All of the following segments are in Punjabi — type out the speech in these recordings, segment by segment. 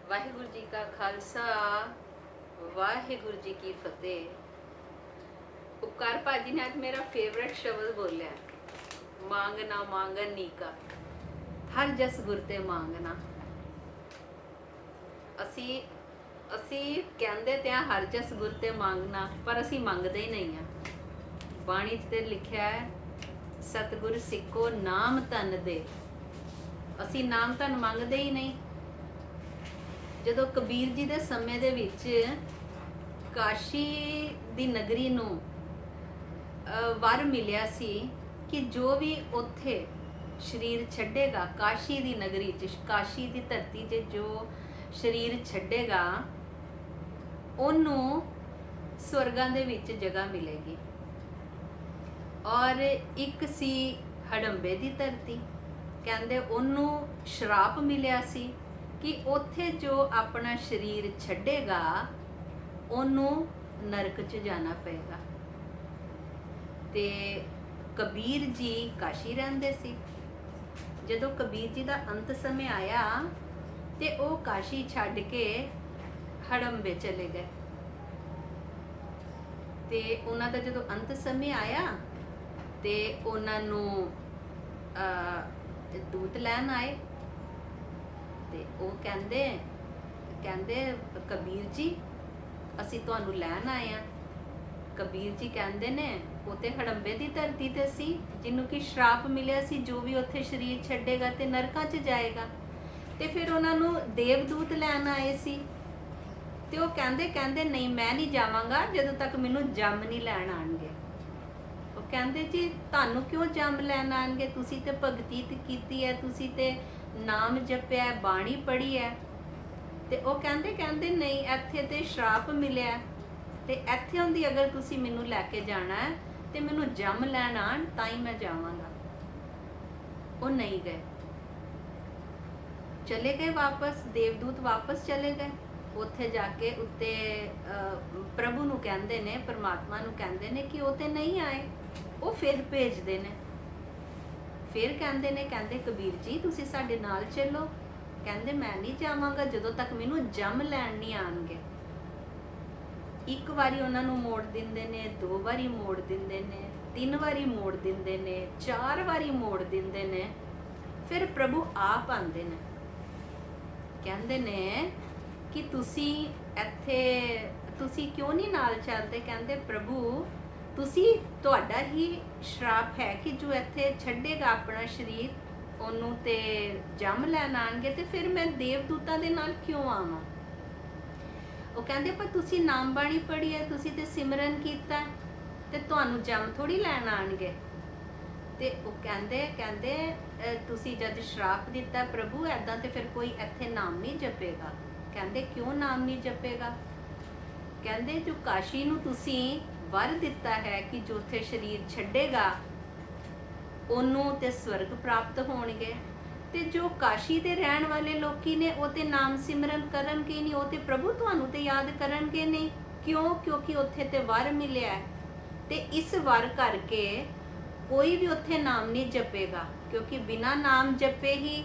ਵਾਹਿਗੁਰੂ ਜੀ ਕਾ ਖਾਲਸਾ, ਵਾਹਿਗੁਰੂ ਜੀ ਕੀ ਫਤਿਹ। ਉਪਕਾਰ ਭਾਜੀ ਨੇ ਅੱਜ ਮੇਰਾ ਫੇਵਰਟ ਸ਼ਬਦ ਬੋਲਿਆ, ਮੰਗਣਾ ਮੰਗਨ ਨੀਕਾ, ਹਰ ਜਸ ਗੁਰ ਤੇ ਮੰਗਣਾ। ਅਸੀਂ ਅਸੀਂ ਕਹਿੰਦੇ ਤੇ ਆ ਹਰ ਜਸ ਗੁਰ ਤੇ ਮੰਗਣਾ, ਪਰ ਅਸੀਂ ਮੰਗਦੇ ਹੀ ਨਹੀਂ ਆ। ਬਾਣੀ 'ਚ ਤੇ ਲਿਖਿਆ ਹੈ, ਸਤਿਗੁਰ ਸਿੱਖੋ ਨਾਮ ਧਨ ਦੇ। ਅਸੀਂ ਨਾਮ ਧਨ ਮੰਗਦੇ ਹੀ ਨਹੀਂ। ਜਦੋਂ ਕਬੀਰ ਜੀ ਦੇ ਸਮੇਂ ਦੇ ਵਿੱਚ ਕਾਸ਼ੀ ਦੀ ਨਗਰੀ ਨੂੰ ਵਰ ਮਿਲਿਆ ਸੀ ਕਿ ਜੋ ਵੀ ਉੱਥੇ ਸਰੀਰ ਛੱਡੇਗਾ, ਕਾਸ਼ੀ ਦੀ ਨਗਰੀ 'ਚ, ਕਾਸ਼ੀ ਦੀ ਧਰਤੀ 'ਤੇ ਜੋ ਸਰੀਰ ਛੱਡੇਗਾ ਉਹਨੂੰ ਸਵਰਗਾਂ ਦੇ ਵਿੱਚ ਜਗ੍ਹਾ ਮਿਲੇਗੀ। ਔਰ ਇੱਕ ਸੀ ਹੜੰਬੇ ਦੀ ਧਰਤੀ, ਕਹਿੰਦੇ ਉਹਨੂੰ ਸ਼ਰਾਪ ਮਿਲਿਆ ਸੀ ਕਿ ਉੱਥੇ ਜੋ ਆਪਣਾ ਸਰੀਰ ਛੱਡੇਗਾ ਉਹਨੂੰ ਨਰਕ 'ਚ ਜਾਣਾ ਪਏਗਾ। ਤੇ ਕਬੀਰ ਜੀ ਕਾਸ਼ੀ ਰਹਿੰਦੇ ਸੀ। ਜਦੋਂ ਕਬੀਰ ਜੀ ਦਾ ਅੰਤ ਸਮੇਂ ਆਇਆ ਤੇ ਉਹ ਕਾਸ਼ੀ ਛੱਡ ਕੇ ਹੜੰਬੇ ਚਲੇ ਗਏ। ਤੇ ਉਹਨਾਂ ਦਾ ਜਦੋਂ ਅੰਤ ਸਮੇਂ ਆਇਆ ਤੇ ਉਹਨਾਂ ਨੂੰ ਦੂਤ ਲੈਣ ਆਏ ਤੇ ਉਹ ਕਹਿੰਦੇ ਕਬੀਰ ਜੀ ਅਸੀਂ ਤੁਹਾਨੂੰ ਲੈਣ ਆਏ ਆ। ਕਬੀਰ ਜੀ ਕਹਿੰਦੇ ਨੇ ਉਹ ਤੇ ਹੜੰਬੇ ਦੀ ਧਰਤੀ ਤੇ ਸੀ, ਜਿਹਨੂੰ ਕਿ ਸ਼ਰਾਪ ਮਿਲਿਆ ਸੀ ਜੋ ਵੀ ਉੱਥੇ ਸਰੀਰ ਛੱਡੇਗਾ ਤੇ ਨਰਕਾਂ 'ਚ ਜਾਏਗਾ। ਤੇ ਫਿਰ ਉਹਨਾਂ ਨੂੰ ਦੇਵਦੂਤ ਲੈਣ ਆਏ ਸੀ ਤੇ ਉਹ ਕਹਿੰਦੇ ਨਹੀਂ, ਮੈਂ ਨਹੀਂ ਜਾਵਾਂਗਾ ਜਦੋਂ ਤੱਕ ਮੈਨੂੰ ਜੰਮ ਨਹੀਂ ਲੈਣ ਆਣਗੇ। ਉਹ ਕਹਿੰਦੇ ਜੀ ਤੁਹਾਨੂੰ ਕਿਉਂ ਜੰਮ ਲੈਣ ਆਣਗੇ, ਤੁਸੀਂ ਤੇ ਭਗਤੀ ਕੀਤੀ ਹੈ, ਤੁਸੀਂ ਤੇ ਨਾਮ ਜਪਿਆ, ਬਾਣੀ ਪੜ੍ਹੀ ਹੈ। ਤੇ ਉਹ ਕਹਿੰਦੇ ਨਹੀਂ, ਇੱਥੇ ਤੇ ਸ਼ਰਾਪ ਮਿਲਿਆ ਤੇ ਇੱਥੇ ਹੁੰਦੀ ਅਗਰ ਤੁਸੀਂ ਮੈਨੂੰ ਲੈ ਕੇ ਜਾਣਾ ਹੈ ਤੇ ਮੈਨੂੰ ਜੰਮ ਲੈਣ ਆਣ ਤਾਂ ਹੀ ਮੈਂ ਜਾਵਾਂਗਾ। ਉਹ ਨਹੀਂ ਗਏ, ਚਲੇ ਗਏ ਵਾਪਸ। ਦੇਵਦੂਤ ਵਾਪਸ ਚਲੇ ਗਏ। ਉੱਥੇ ਜਾ ਕੇ ਉੱਤੇ ਪ੍ਰਭੂ ਨੂੰ ਕਹਿੰਦੇ ਨੇ, ਪਰਮਾਤਮਾ ਨੂੰ ਕਹਿੰਦੇ ਨੇ ਕਿ ਉਹ ਤੇ ਨਹੀਂ ਆਏ। ਉਹ ਫਿਰ ਭੇਜਦੇ ਨੇ, ਫਿਰ ਕਹਿੰਦੇ ਕਬੀਰ ਜੀ ਤੁਸੀਂ ਸਾਡੇ ਨਾਲ ਚੱਲੋ। ਕਹਿੰਦੇ ਮੈਂ ਨਹੀਂ ਜਾਵਾਂਗਾ ਜਦੋਂ ਤੱਕ ਮੈਨੂੰ ਜੰਮ ਲੈਣ ਨਹੀਂ ਆਣਗੇ। ਇੱਕ ਵਾਰੀ ਉਹਨਾਂ ਨੂੰ ਮੋੜ ਦਿੰਦੇ ਨੇ, 2 ਵਾਰੀ ਮੋੜ ਦਿੰਦੇ ਨੇ, 3 ਵਾਰੀ ਮੋੜ ਦਿੰਦੇ ਨੇ, 4 ਵਾਰੀ ਮੋੜ ਦਿੰਦੇ ਨੇ। ਫਿਰ ਪ੍ਰਭੂ ਆਪ ਆਉਂਦੇ ਨੇ, ਕਹਿੰਦੇ ਨੇ ਕਿ ਤੁਸੀਂ ਕਿਉਂ ਨਹੀਂ ਨਾਲ ਚੱਲਦੇ। ਕਹਿੰਦੇ ਪ੍ਰਭੂ ਤੁਹਾਡਾ ਹੀ ਸ਼ਰਾਪ ਹੈ ਕਿ ਜੋ ਇੱਥੇ ਛੱਡੇਗਾ ਆਪਣਾ ਸਰੀਰ ਉਹਨੂੰ ਤੇ ਜੰਮ ਲੈਣ ਆਣਗੇ, ਤੇ ਫਿਰ ਮੈਂ ਦੇਵਦੂਤਾਂ ਦੇ ਨਾਲ ਕਿਉਂ ਆਵਾਂ। ਉਹ ਕਹਿੰਦੇ ਪਰ ਤੁਸੀਂ ਨਾਮ ਬਾਣੀ ਪੜ੍ਹੀ ਹੈ, ਤੁਸੀਂ ਤੇ ਸਿਮਰਨ ਕੀਤਾ ਤੇ ਤੁਹਾਨੂੰ ਜੰਮ ਥੋੜੀ ਲੈਣ ਆਣਗੇ। ਤੇ ਉਹ ਕਹਿੰਦੇ ਤੁਸੀਂ ਜਦ ਸ਼ਰਾਪ ਦਿੱਤਾ ਪ੍ਰਭੂ ਐਦਾਂ, ਤੇ ਫਿਰ ਕੋਈ ਇੱਥੇ ਨਾਮ ਨਹੀਂ ਜਪੇਗਾ। ਕਹਿੰਦੇ ਕਿਉਂ ਨਾਮ ਨਹੀਂ ਜਪੇਗਾ। ਕਹਿੰਦੇ ਜੋ ਕਾਸ਼ੀ ਨੂੰ ਤੁਸੀਂ ਵਰ ਦਿੱਤਾ ਹੈ ਕਿ ਜੋ ਉੱਥੇ ਸਰੀਰ ਛੱਡੇਗਾ ਉਹਨੂੰ ਤੇ ਸਵਰਗ ਪ੍ਰਾਪਤ ਹੋਣਗੇ, ਤੇ ਜੋ ਕਾਸ਼ੀ ਦੇ ਰਹਿਣ ਵਾਲੇ ਲੋਕੀ ਨੇ ਉਹ ਤੇ ਨਾਮ ਸਿਮਰਨ ਕਰਨਗੇ ਨਹੀਂ, ਉਹ ਤੇ ਪ੍ਰਭੂ ਤੁਹਾਨੂੰ ਤੇ ਯਾਦ ਕਰਨਗੇ ਨਹੀਂ। ਕਿਉਂ? ਕਿਉਂਕਿ ਉੱਥੇ ਤੇ ਵਰ ਮਿਲਿਆ ਹੈ ਤੇ ਇਸ ਵਰ ਕਰਕੇ ਕੋਈ ਵੀ ਉੱਥੇ ਨਾਮ ਨਹੀਂ ਜਪੇਗਾ, ਕਿਉਂਕਿ ਬਿਨਾਂ ਨਾਮ ਜਪੇ ਹੀ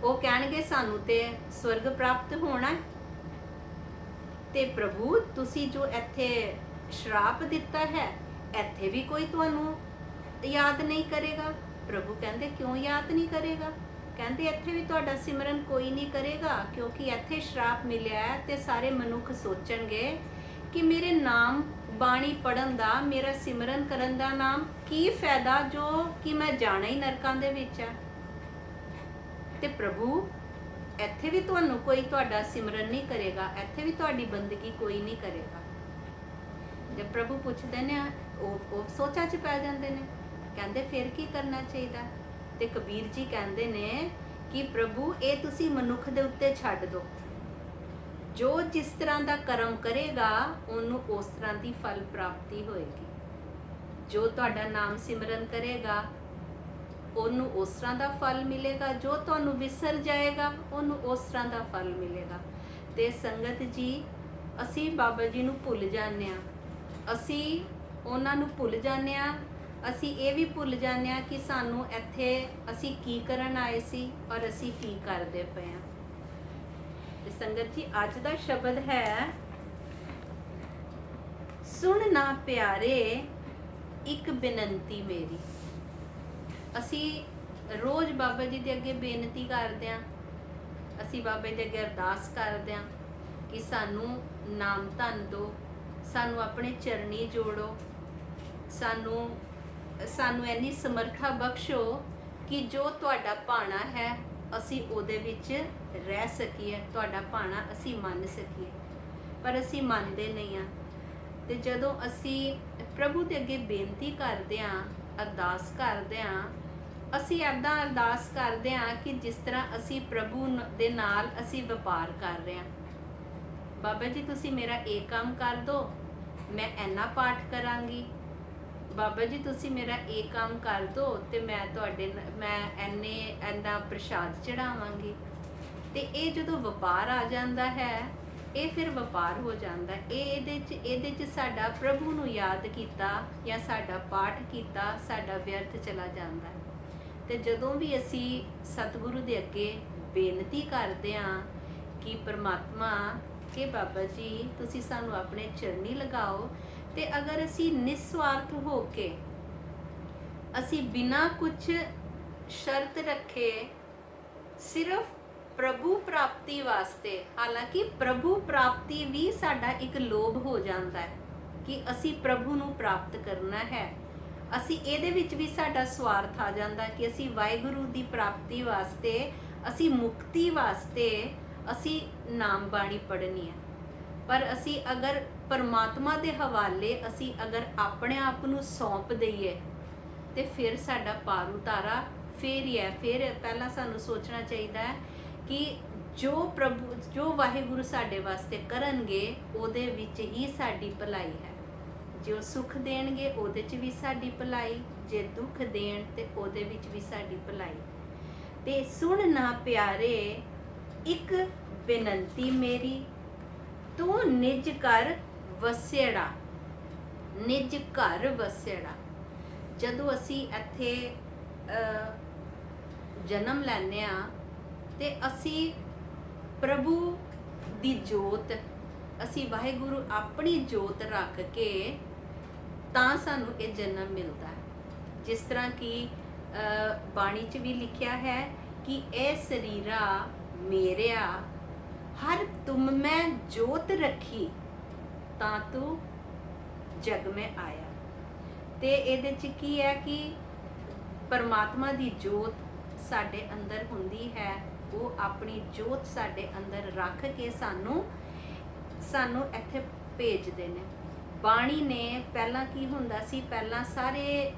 ਉਹ ਕਹਿਣਗੇ ਸਾਨੂੰ ਤੇ ਸਵਰਗ ਪ੍ਰਾਪਤ ਹੋਣਾ। ਤੇ ਪ੍ਰਭੂ ਤੁਸੀਂ ਜੋ ਇੱਥੇ ਸ਼ਰਾਪ ਦਿੱਤਾ ਹੈ ਇੱਥੇ ਵੀ ਕੋਈ ਤੁਹਾਨੂੰ ਯਾਦ ਨਹੀਂ ਕਰੇਗਾ। ਪ੍ਰਭੂ ਕਹਿੰਦੇ ਕਿਉਂ ਯਾਦ ਨਹੀਂ ਕਰੇਗਾ। ਕਹਿੰਦੇ ਇੱਥੇ ਵੀ ਤੁਹਾਡਾ ਸਿਮਰਨ ਕੋਈ ਨਹੀਂ ਕਰੇਗਾ, ਕਿਉਂਕਿ ਇੱਥੇ ਸ਼ਰਾਪ ਮਿਲਿਆ ਹੈ ਤੇ ਸਾਰੇ ਮਨੁੱਖ ਸੋਚਣਗੇ ਕਿ ਮੇਰੇ ਨਾਮ ਬਾਣੀ ਪੜਨ ਦਾ, ਮੇਰਾ ਸਿਮਰਨ ਕਰਨ ਦਾ ਨਾਮ ਕੀ ਫਾਇਦਾ ਜੋ ਕਿ ਮੈਂ ਜਾਣਾ ਹੀ ਨਰਕਾਂ ਦੇ ਵਿੱਚ ਹੈ। ਤੇ ਪ੍ਰਭੂ ਇੱਥੇ ਵੀ ਤੁਹਾਨੂੰ ਕੋਈ ਤੁਹਾਡਾ ਸਿਮਰਨ ਨਹੀਂ ਕਰੇਗਾ, ਇੱਥੇ ਵੀ ਤੁਹਾਡੀ ਬੰਦਗੀ ਕੋਈ ਨਹੀਂ ਕਰੇਗਾ। ਜਦ ਪ੍ਰਭੂ ਪੁੱਛਦੇ ਨੇ ਉਹ ਸੋਚਾਂ 'ਚ ਪੈ ਜਾਂਦੇ ਨੇ। ਕਹਿੰਦੇ ਫਿਰ ਕੀ ਕਰਨਾ ਚਾਹੀਦਾ। ਤੇ ਕਬੀਰ ਜੀ ਕਹਿੰਦੇ ਨੇ ਕਿ ਪ੍ਰਭੂ ਇਹ ਤੁਸੀਂ ਮਨੁੱਖ ਦੇ ਉੱਤੇ ਛੱਡ ਦਿਓ, ਜੋ ਜਿਸ ਤਰ੍ਹਾਂ ਦਾ ਕਰਮ ਕਰੇਗਾ ਉਹਨੂੰ ਉਸ ਤਰ੍ਹਾਂ ਦੀ ਫਲ ਪ੍ਰਾਪਤੀ ਹੋਏਗੀ। ਜੋ ਤੁਹਾਡਾ ਨਾਮ ਸਿਮਰਨ ਕਰੇਗਾ ਉਹਨੂੰ ਉਸ ਤਰ੍ਹਾਂ ਦਾ ਫਲ ਮਿਲੇਗਾ, ਜੋ ਤੁਹਾਨੂੰ ਵਿਸਰ ਜਾਏਗਾ ਉਹਨੂੰ ਉਸ ਤਰ੍ਹਾਂ ਦਾ ਫਲ ਮਿਲੇਗਾ। ਤੇ ਸੰਗਤ ਜੀ ਅਸੀਂ ਬਾਬਾ ਜੀ ਨੂੰ ਭੁੱਲ ਜਾਂਦੇ ਹਾਂ, ਅਸੀਂ ਉਹਨਾਂ ਨੂੰ ਭੁੱਲ ਜਾਂਦੇ ਹਾਂ। ਅਸੀਂ ਇਹ ਵੀ ਭੁੱਲ ਜਾਂਦੇ ਹਾਂ ਕਿ ਸਾਨੂੰ ਇੱਥੇ ਅਸੀਂ ਕੀ ਕਰਨ ਆਏ ਸੀ ਔਰ ਅਸੀਂ ਕੀ ਕਰਦੇ ਪਏ ਹਾਂ। ਤੇ ਸੰਗਤ ਜੀ, ਅੱਜ ਦਾ ਸ਼ਬਦ ਹੈ, ਸੁਣ ਨਾ ਪਿਆਰੇ ਇੱਕ ਬੇਨਤੀ ਮੇਰੀ। ਅਸੀਂ ਰੋਜ਼ ਬਾਬਾ ਜੀ ਦੇ ਅੱਗੇ ਬੇਨਤੀ ਕਰਦੇ ਹਾਂ, ਅਸੀਂ ਬਾਬਾ ਜੀ ਦੇ ਅੱਗੇ ਅਰਦਾਸ ਕਰਦੇ ਹਾਂ ਕਿ ਸਾਨੂੰ ਨਾਮ ਧਨ ਦਿਓ, ਸਾਨੂੰ ਆਪਣੇ ਚਰਨੀ ਜੋੜੋ, ਸਾਨੂੰ ਇੰਨੀ ਸਮਰੱਥਾ ਬਖਸ਼ੋ ਕਿ ਜੋ ਤੁਹਾਡਾ ਭਾਣਾ ਹੈ ਅਸੀਂ ਉਹਦੇ ਵਿੱਚ ਰਹਿ ਸਕੀਏ, ਤੁਹਾਡਾ ਭਾਣਾ ਅਸੀਂ ਮੰਨ ਸਕੀਏ। ਪਰ ਅਸੀਂ ਮੰਨਦੇ ਨਹੀਂ ਹਾਂ। ਤੇ ਜਦੋਂ ਅਸੀਂ ਪ੍ਰਭੂ ਦੇ ਅੱਗੇ ਬੇਨਤੀ ਕਰਦੇ ਹਾਂ, ਅਰਦਾਸ ਕਰਦੇ ਹਾਂ, ਅਸੀਂ ਇੱਦਾਂ ਅਰਦਾਸ ਕਰਦੇ ਹਾਂ ਕਿ ਜਿਸ ਤਰ੍ਹਾਂ ਅਸੀਂ ਪ੍ਰਭੂ ਦੇ ਨਾਲ ਅਸੀਂ ਵਪਾਰ ਕਰ ਰਹੇ ਹਾਂ। ਬਾਬਾ ਜੀ ਤੁਸੀਂ ਮੇਰਾ ਇਹ ਕੰਮ ਕਰ ਦਿਓ, ਮੈਂ ਇੰਨਾ ਪਾਠ ਕਰਾਂਗੀ। ਬਾਬਾ ਜੀ ਤੁਸੀਂ ਮੇਰਾ ਇਹ ਕੰਮ ਕਰ ਦਿਓ ਤੇ ਮੈਂ ਇੰਨਾ ਪ੍ਰਸ਼ਾਦ ਚੜਾਵਾਂਗੀ। ਤੇ ਇਹ ਜਦੋਂ ਵਪਾਰ ਆ ਜਾਂਦਾ ਹੈ, ਇਹ ਫਿਰ ਵਪਾਰ ਹੋ ਜਾਂਦਾ। ਇਹਦੇ 'ਚ ਸਾਡਾ ਪ੍ਰਭੂ ਨੂੰ ਯਾਦ ਕੀਤਾ ਜਾਂ ਸਾਡਾ ਪਾਠ ਕੀਤਾ ਸਾਡਾ ਵਿਅਰਥ ਚਲਾ ਜਾਂਦਾ ਹੈ। ਤੇ ਜਦੋਂ ਵੀ ਅਸੀਂ ਸਤਿਗੁਰੂ ਦੇ ਅੱਗੇ ਬੇਨਤੀ ਕਰਦੇ ਹਾਂ ਕਿ ਪਰਮਾਤਮਾ, ਕਿ ਬਾਬਾ ਜੀ ਤੁਸੀਂ ਸਾਨੂੰ ਆਪਣੇ ਚਰਨੀ ਲਗਾਓ, ਤੇ ਅਗਰ ਅਸੀਂ ਨਿਸਵਾਰਥ ਹੋ ਕੇ, ਅਸੀਂ ਬਿਨਾਂ ਕੁਝ ਸ਼ਰਤ ਰੱਖੇ, ਸਿਰਫ ਪ੍ਰਭੂ ਪ੍ਰਾਪਤੀ ਵਾਸਤੇ, ਹਾਲਾਂਕਿ ਪ੍ਰਭੂ ਪ੍ਰਾਪਤੀ ਵੀ ਸਾਡਾ ਇੱਕ ਲੋਭ ਹੋ ਜਾਂਦਾ ਹੈ ਕਿ ਅਸੀਂ ਪ੍ਰਭੂ ਨੂੰ ਪ੍ਰਾਪਤ ਕਰਨਾ ਹੈ। ਅਸੀਂ ਇਹਦੇ ਵਿੱਚ ਵੀ ਸਾਡਾ ਸਵਾਰਥ ਆ ਜਾਂਦਾ ਕਿ ਅਸੀਂ ਵਾਹਿਗੁਰੂ ਦੀ ਪ੍ਰਾਪਤੀ ਵਾਸਤੇ, ਅਸੀਂ ਮੁਕਤੀ ਵਾਸਤੇ ਅਸੀਂ ਨਾਮ ਬਾਣੀ ਪੜ੍ਹਨੀ ਹੈ। ਪਰ ਅਸੀਂ ਅਗਰ ਪਰਮਾਤਮਾ ਦੇ ਹਵਾਲੇ ਅਸੀਂ ਅਗਰ ਆਪਣੇ ਆਪ ਨੂੰ ਸੌਂਪ ਦਈਏ ਤੇ ਫਿਰ ਸਾਡਾ ਪਾਰ ਉਤਾਰਾ ਫੇਰ ਹੀ ਹੈ। ਫਿਰ ਪਹਿਲਾਂ ਸਾਨੂੰ ਸੋਚਣਾ ਚਾਹੀਦਾ ਹੈ ਕਿ ਜੋ ਵਾਹਿਗੁਰੂ ਸਾਡੇ ਵਾਸਤੇ ਕਰਨਗੇ ਉਹਦੇ ਵਿੱਚ ਹੀ ਸਾਡੀ ਭਲਾਈ ਹੈ। ਜੋ ਸੁੱਖ ਦੇਣਗੇ ਉਹਦੇ 'ਚ ਵੀ ਸਾਡੀ ਭਲਾਈ, ਜੇ ਦੁੱਖ ਦੇਣ ਤੇ ਉਹਦੇ ਵਿੱਚ ਵੀ ਸਾਡੀ ਭਲਾਈ। ਤੇ ਸੁਣ ਨਾ ਪਿਆਰੇ ਇੱਕ ਬੇਨਤੀ ਮੇਰੀ, ਤੂੰ ਨਿਜ ਘਰ ਵਸੇੜਾ, ਨਿਜ ਘਰ ਵਸੇੜਾ। ਜਦੋਂ ਅਸੀਂ ਇੱਥੇ ਜਨਮ ਲੈਂਦੇ ਹਾਂ ਤੇ ਅਸੀਂ ਪ੍ਰਭੂ ਦੀ ਜੋਤ, ਅਸੀਂ ਵਾਹਿਗੁਰੂ ਆਪਣੀ ਜੋਤ ਰੱਖ ਕੇ ਤਾਂ ਸਾਨੂੰ ਇਹ ਜਨਮ ਮਿਲਦਾ ਹੈ। ਜਿਸ ਤਰ੍ਹਾਂ ਕਿ ਬਾਣੀ 'ਚ ਵੀ ਲਿਖਿਆ ਹੈ ਕਿ ਇਹ ਸਰੀਰਾ ਮੇਰਿਆ ਹਰ ਤੁਮ ਮੈਂ ਜੋਤ ਰੱਖੀ ਤਾਂ ਤੂੰ ਜਗ ਮੈਂ ਆਇਆ। ਤੇ ਇਹਦੇ 'ਚ ਕੀ ਹੈ ਕਿ ਪਰਮਾਤਮਾ ਦੀ ਜੋਤ ਸਾਡੇ ਅੰਦਰ ਹੁੰਦੀ ਹੈ, ਉਹ ਆਪਣੀ ਜੋਤ ਸਾਡੇ ਅੰਦਰ ਰੱਖ ਕੇ ਸਾਨੂੰ ਇੱਥੇ ਭੇਜਦੇ ਨੇ। ਬਾਣੀ ਨੇ ਪਹਿਲਾਂ ਕੀ ਹੁੰਦਾ ਸੀ, ਪਹਿਲਾਂ ਸਾਰੇ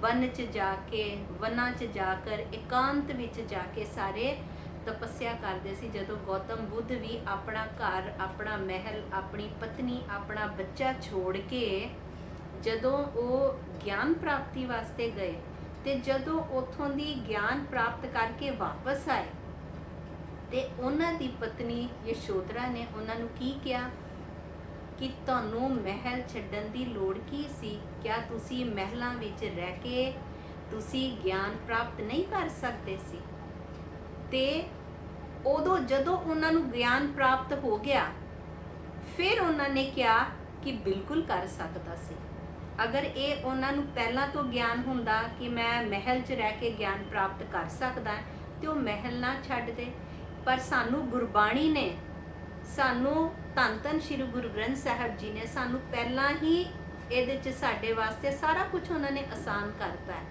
ਵਨ 'ਚ ਜਾ ਕੇ, ਵਨਾਂ 'ਚ ਜਾ ਕਰ, ਇਕਾਂਤ ਵਿੱਚ ਜਾ ਕੇ ਸਾਰੇ ਤਪੱਸਿਆ ਕਰਦੇ ਸੀ। ਜਦੋਂ ਗੌਤਮ ਬੁੱਧ ਵੀ ਆਪਣਾ ਘਰ, ਆਪਣਾ ਮਹਿਲ, ਆਪਣੀ ਪਤਨੀ, ਆਪਣਾ ਬੱਚਾ ਛੋੜ ਕੇ ਜਦੋਂ ਉਹ ਗਿਆਨ ਪ੍ਰਾਪਤੀ ਵਾਸਤੇ ਗਏ ਤੇ ਜਦੋਂ ਉੱਥੋਂ ਦੀ ਗਿਆਨ ਪ੍ਰਾਪਤ ਕਰਕੇ ਵਾਪਸ ਆਏ ਤੇ ਉਹਨਾਂ ਦੀ ਪਤਨੀ ਯਸ਼ੋਧਰਾ ਨੇ ਉਹਨਾਂ ਨੂੰ ਕੀ ਕਿਹਾ ਕਿ ਤੁਹਾਨੂੰ ਮਹਿਲ ਛੱਡਣ ਦੀ ਲੋੜ ਕੀ ਸੀ? ਕਿਆ ਤੁਸੀਂ ਮਹਿਲਾਂ ਵਿੱਚ ਰਹਿ ਕੇ ਤੁਸੀਂ ਗਿਆਨ ਪ੍ਰਾਪਤ ਨਹੀਂ ਕਰ ਸਕਦੇ ਸੀ? ਤੇ ਉਦੋਂ ਜਦੋਂ ਉਹਨਾਂ ਨੂੰ ਗਿਆਨ ਪ੍ਰਾਪਤ ਹੋ ਗਿਆ ਫਿਰ ਉਹਨਾਂ ਨੇ ਕਿਹਾ ਕਿ ਬਿਲਕੁਲ ਕਰ ਸਕਦਾ ਸੀ। ਅਗਰ ਇਹ ਉਹਨਾਂ ਨੂੰ ਪਹਿਲਾਂ ਤੋਂ ਗਿਆਨ ਹੁੰਦਾ ਕਿ ਮੈਂ ਮਹਿਲ 'ਚ ਰਹਿ ਕੇ ਗਿਆਨ ਪ੍ਰਾਪਤ ਕਰ ਸਕਦਾ ਤੇ ਉਹ ਮਹਿਲ ਨਾ ਛੱਡਦੇ। ਪਰ ਸਾਨੂੰ ਗੁਰਬਾਣੀ ਨੇ, ਸਾਨੂੰ ਧੰਨ ਧੰਨ ਸ਼੍ਰੀ ਗੁਰੂ ਗ੍ਰੰਥ ਸਾਹਿਬ ਜੀ ਨੇ ਸਾਨੂੰ ਪਹਿਲਾਂ ਹੀ ਇਹਦੇ 'ਚ ਸਾਡੇ ਵਾਸਤੇ ਸਾਰਾ ਕੁਝ ਉਹਨਾਂ ਨੇ ਆਸਾਨ ਕਰਤਾ ਹੈ।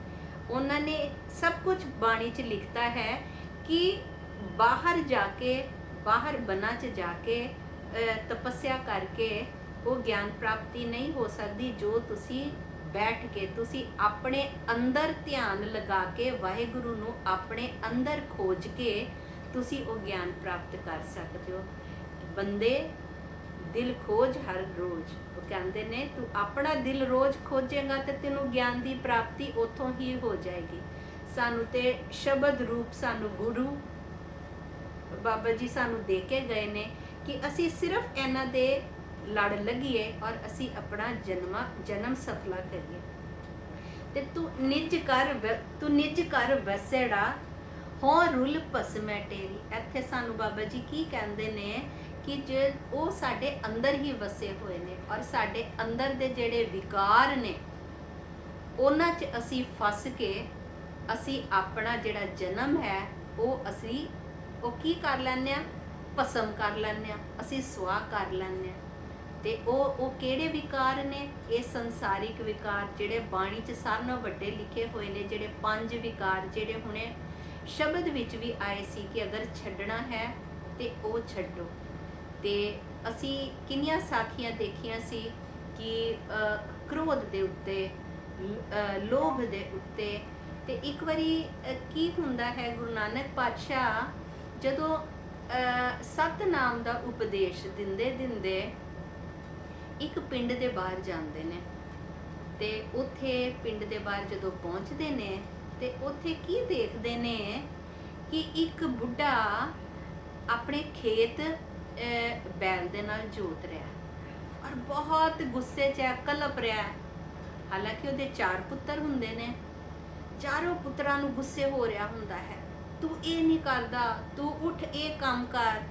ਉਹਨਾਂ ਨੇ ਸਭ ਕੁਝ ਬਾਣੀ 'ਚ ਲਿਖਤਾ ਹੈ ਕਿ ਬਾਹਰ ਜਾ ਕੇ, ਬਾਹਰ ਬਨਾਂ 'ਚ ਜਾ ਕੇ ਤਪੱਸਿਆ ਕਰਕੇ ਉਹ ਗਿਆਨ ਪ੍ਰਾਪਤੀ ਨਹੀਂ ਹੋ ਸਕਦੀ। ਜੋ ਤੁਸੀਂ ਬੈਠ ਕੇ, ਤੁਸੀਂ ਆਪਣੇ ਅੰਦਰ ਧਿਆਨ ਲਗਾ ਕੇ ਵਾਹਿਗੁਰੂ ਨੂੰ ਆਪਣੇ ਅੰਦਰ ਖੋਜ ਕੇ ਤੁਸੀਂ ਉਹ ਗਿਆਨ ਪ੍ਰਾਪਤ ਕਰ ਸਕਦੇ ਹੋ। ਬੰਦੇ ਦਿਲ ਖੋਜ ਹਰ ਰੋਜ਼, ਉਹ ਕਹਿੰਦੇ ਨੇ ਤੂੰ ਆਪਣਾ ਦਿਲ ਰੋਜ਼ ਖੋਜੇਗਾ ਤੇ ਤੈਨੂੰ ਗਿਆਨ ਦੀ ਪ੍ਰਾਪਤੀ ਉੱਥੋਂ ਹੀ ਹੋ ਜਾਏਗੀ। ਸਾਨੂੰ ਤੇ ਸ਼ਬਦ ਰੂਪ ਸਾਨੂੰ ਗੁਰੂ ਬਾਬਾ ਜੀ ਸਾਨੂੰ ਦੇ ਕੇ ਗਏ ਨੇ ਕਿ ਅਸੀਂ ਸਿਰਫ ਇਹਨਾਂ ਦੇ ਲੜ ਲੱਗੀਏ ਔਰ ਅਸੀਂ ਆਪਣਾ ਜਨਮ ਸਫਲਾ ਕਰੀਏ। ਤੇ ਤੂੰ ਨਿਜ ਘਰ ਵਸੇੜਾ ਹੋਂ ਰੁਲ ਭਸਮੈ ਟੇਰੀ। ਇੱਥੇ ਸਾਨੂੰ ਬਾਬਾ ਜੀ ਕੀ ਕਹਿੰਦੇ ਨੇ ਕਿ ਜੇ ਉਹ ਸਾਡੇ ਅੰਦਰ ਹੀ ਵਸੇ ਹੋਏ ਨੇ ਔਰ ਸਾਡੇ ਅੰਦਰ ਦੇ ਜਿਹੜੇ ਵਿਕਾਰ ਨੇ ਉਹਨਾਂ 'ਚ ਅਸੀਂ ਫਸ ਕੇ ਅਸੀਂ ਆਪਣਾ ਜਿਹੜਾ ਜਨਮ ਹੈ ਉਹ ਕੀ ਕਰ ਲੈਂਦੇ ਆ, ਭਸਮ ਕਰ ਲੈਂਦੇ ਆ, ਅਸੀਂ ਸੁਆਹ ਕਰ ਲੈਂਦੇ ਆ। ਤੇ ਉਹ ਕਿਹੜੇ ਵਿਕਾਰ ਨੇ? ਇਹ ਸੰਸਾਰਿਕ ਵਿਕਾਰ ਜਿਹੜੇ ਬਾਣੀ 'ਚ ਸਾਰਿਆਂ ਨਾਲੋਂ ਵੱਡੇ ਲਿਖੇ ਹੋਏ ਨੇ, ਜਿਹੜੇ 5 ਵਿਕਾਰ ਜਿਹੜੇ ਹੁਣੇ ਸ਼ਬਦ ਵਿੱਚ ਵੀ ਆਏ ਸੀ ਕਿ ਅਗਰ ਛੱਡਣਾ ਹੈ ਤੇ ਉਹ ਛੱਡੋ। ਤੇ ਅਸੀਂ ਕਿੰਨੀਆਂ ਸਾਖੀਆਂ ਦੇਖੀਆਂ ਸੀ ਕਿ ਕ੍ਰੋਧ ਦੇ ਉੱਤੇ, ਲੋਭ ਦੇ ਉੱਤੇ। ਤੇ ਇੱਕ ਵਾਰੀ ਕੀ ਹੁੰਦਾ ਹੈ, ਗੁਰੂ ਨਾਨਕ ਪਾਤਸ਼ਾਹ ਜਦੋਂ ਸਤਨਾਮ ਦਾ ਉਪਦੇਸ਼ ਦਿੰਦੇ ਇੱਕ ਪਿੰਡ ਦੇ ਬਾਹਰ ਜਾਂਦੇ ਨੇ। ਤੇ ਉੱਥੇ ਪਿੰਡ ਦੇ ਬਾਹਰ ਜਦੋਂ ਪਹੁੰਚਦੇ ਨੇ ਤੇ ਉੱਥੇ ਕੀ ਦੇਖਦੇ ਨੇ ਕਿ ਇੱਕ ਬੁੱਢਾ ਆਪਣੇ ਖੇਤ ਬੈਲ ਦੇ ਨਾਲ ਜੋਤ ਰਿਹਾ ਔਰ ਬਹੁਤ ਗੁੱਸੇ 'ਚ ਹੈ, ਕਲਪ ਰਿਹਾ। ਹਾਲਾਂਕਿ ਉਹਦੇ 4 ਪੁੱਤਰ ਹੁੰਦੇ ਨੇ, ਚਾਰੋਂ ਪੁੱਤਰਾਂ ਨੂੰ ਗੁੱਸੇ ਹੋ ਰਿਹਾ ਹੁੰਦਾ ਹੈ, ਤੂੰ ਇਹ ਨਹੀਂ ਕਰਦਾ, ਤੂੰ ਉੱਠ ਇਹ ਕੰਮ ਕਰ,